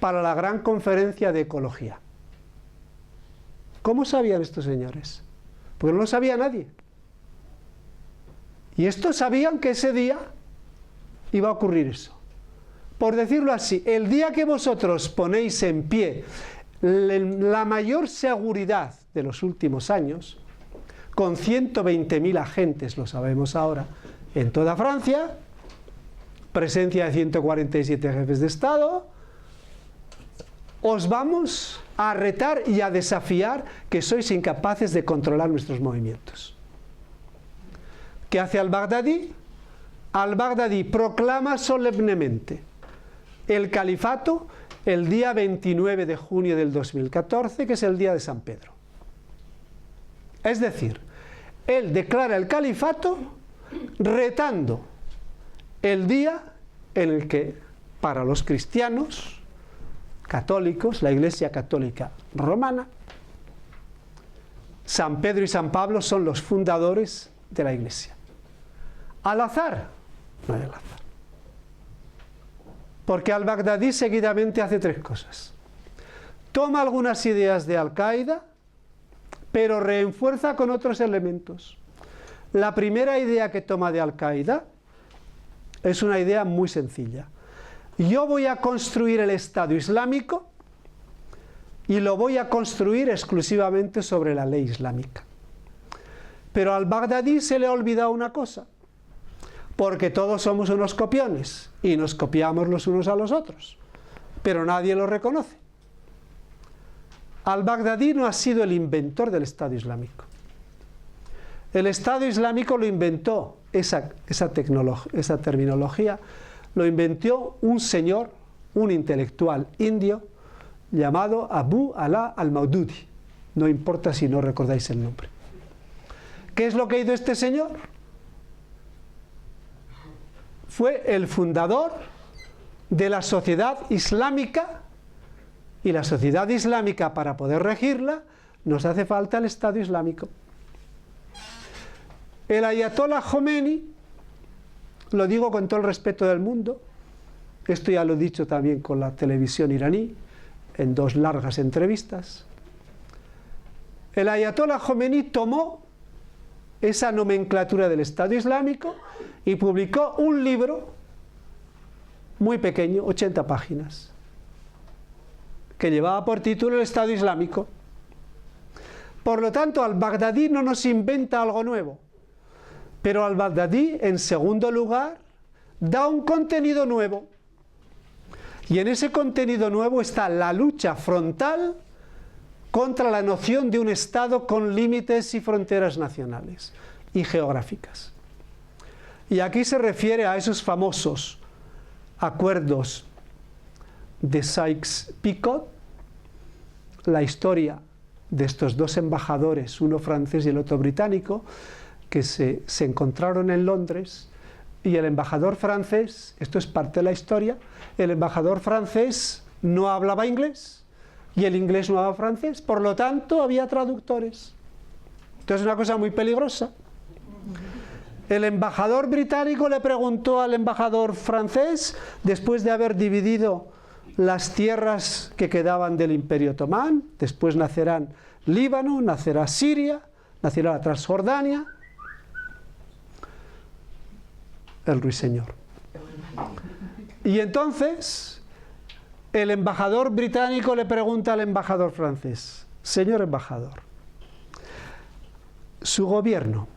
para la gran conferencia de ecología? ¿Cómo sabían estos señores? Porque no lo sabía nadie. Y estos sabían que ese día iba a ocurrir eso. Por decirlo así, el día que vosotros ponéis en pie la mayor seguridad de los últimos años, con 120.000 agentes, lo sabemos ahora, en toda Francia, presencia de 147 jefes de Estado, os vamos a retar y a desafiar que sois incapaces de controlar nuestros movimientos. ¿Qué hace al-Baghdadi? Al-Baghdadi proclama solemnemente el califato el día 29 de junio del 2014, que es el día de San Pedro. Es decir, él declara el califato retando el día en el que, para los cristianos católicos, la Iglesia Católica Romana, San Pedro y San Pablo son los fundadores de la Iglesia. ¿Al azar? No hay al azar. Porque al-Baghdadi seguidamente hace tres cosas. Toma algunas ideas de Al-Qaeda, pero refuerza con otros elementos. La primera idea que toma de Al-Qaeda es una idea muy sencilla. Yo voy a construir el Estado Islámico y lo voy a construir exclusivamente sobre la ley islámica. Pero al Baghdadi se le ha olvidado una cosa, porque todos somos unos copiones y nos copiamos los unos a los otros, pero nadie lo reconoce. Al-Baghdadi no ha sido el inventor del Estado Islámico. El Estado Islámico lo inventó, esa terminología, lo inventó un señor, un intelectual indio, llamado Abu Ala al-Maududi. No importa si no recordáis el nombre. ¿Qué es lo que hizo este señor? Fue el fundador de la sociedad islámica, y la sociedad islámica, para poder regirla, nos hace falta el Estado Islámico. El ayatollah Khomeini, lo digo con todo el respeto del mundo, esto ya lo he dicho también con la televisión iraní, en 2 largas entrevistas, el ayatollah Khomeini tomó esa nomenclatura del Estado Islámico y publicó un libro muy pequeño, 80 páginas, que llevaba por título El Estado Islámico. Por lo tanto, al-Baghdadi no nos inventa algo nuevo, pero al-Baghdadi, en segundo lugar, da un contenido nuevo. Y en ese contenido nuevo está la lucha frontal contra la noción de un Estado con límites y fronteras nacionales y geográficas. Y aquí se refiere a esos famosos acuerdos de Sykes-Picot, la historia de estos 2 embajadores, uno francés y el otro británico, que se encontraron en Londres, y el embajador francés, esto es parte de la historia, el embajador francés no hablaba inglés y el inglés no hablaba francés, por lo tanto había traductores. Entonces es una cosa muy peligrosa. El embajador británico le preguntó al embajador francés, después de haber dividido las tierras que quedaban del Imperio Otomán, después nacerán Líbano, nacerá Siria, nacerá la Transjordania, el ruiseñor. Y entonces el embajador británico le pregunta al embajador francés: señor embajador, ¿su gobierno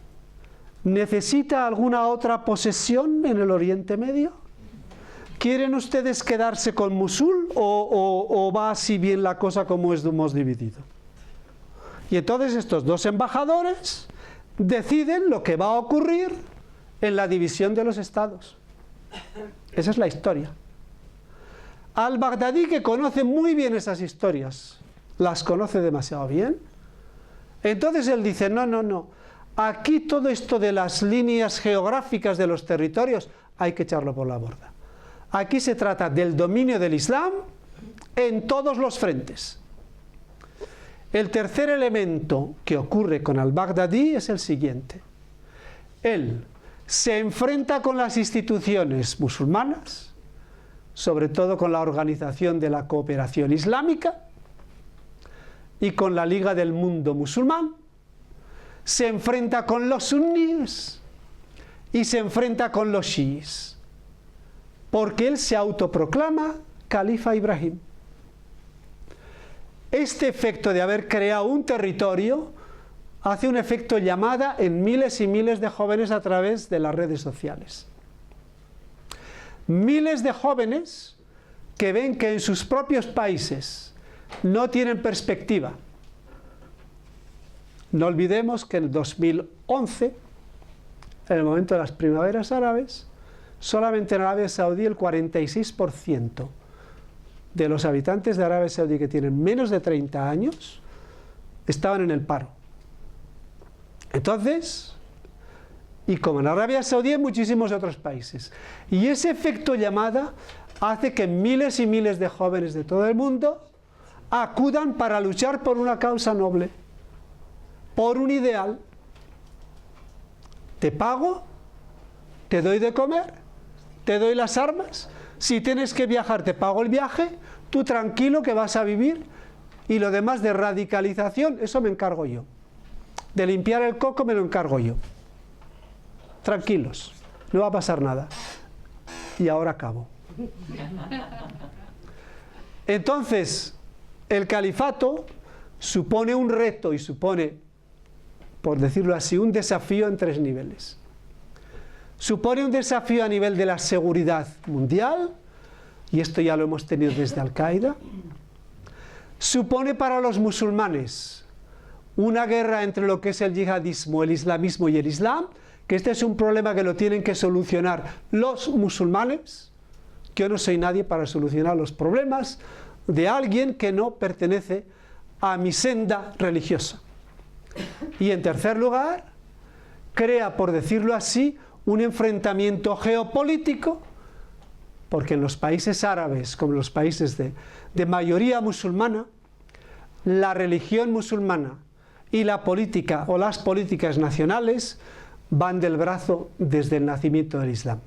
necesita alguna otra posesión en el Oriente Medio? ¿quieren ustedes quedarse con Mosul o va así bien la cosa como hemos dividido? Y entonces estos dos embajadores deciden lo que va a ocurrir en la división de los estados. Esa es la historia. Al-Baghdadi, que conoce muy bien esas historias, las conoce demasiado bien, entonces él dice, no, aquí todo esto de las líneas geográficas de los territorios hay que echarlo por la borda. Aquí se trata del dominio del Islam en todos los frentes. El tercer elemento que ocurre con al-Baghdadi es el siguiente. Él se enfrenta con las instituciones musulmanas, sobre todo con la Organización de la Cooperación Islámica y con la Liga del Mundo Musulmán, se enfrenta con los suníes y se enfrenta con los chiíes, porque él se autoproclama califa Ibrahim. Este efecto de haber creado un territorio hace un efecto llamada en miles y miles de jóvenes a través de las redes sociales. Miles de jóvenes que ven que en sus propios países no tienen perspectiva. No olvidemos que en 2011, en el momento de las primaveras árabes, solamente en Arabia Saudí el 46% de los habitantes de Arabia Saudí que tienen menos de 30 años estaban en el paro. Entonces, y como en Arabia Saudí, en muchísimos otros países. Y ese efecto llamada hace que miles y miles de jóvenes de todo el mundo acudan para luchar por una causa noble, por un ideal. Te pago, te doy de comer, te doy las armas, si tienes que viajar te pago el viaje, tú tranquilo que vas a vivir, y lo demás de radicalización, eso me encargo yo. De limpiar el coco me lo encargo yo. Tranquilos, no va a pasar nada. Y ahora acabo. Entonces, el califato supone un reto y supone, por decirlo así, un desafío en tres niveles. Supone un desafío a nivel de la seguridad mundial, y esto ya lo hemos tenido desde Al-Qaeda. Supone para los musulmanes una guerra entre lo que es el yihadismo, el islamismo y el islam, que este es un problema que lo tienen que solucionar los musulmanes. Yo no soy nadie para solucionar los problemas de alguien que no pertenece a mi senda religiosa. Y en tercer lugar, crea, por decirlo así, un enfrentamiento geopolítico, porque en los países árabes, como en los países de mayoría musulmana, la religión musulmana y la política o las políticas nacionales van del brazo desde el nacimiento del Islam.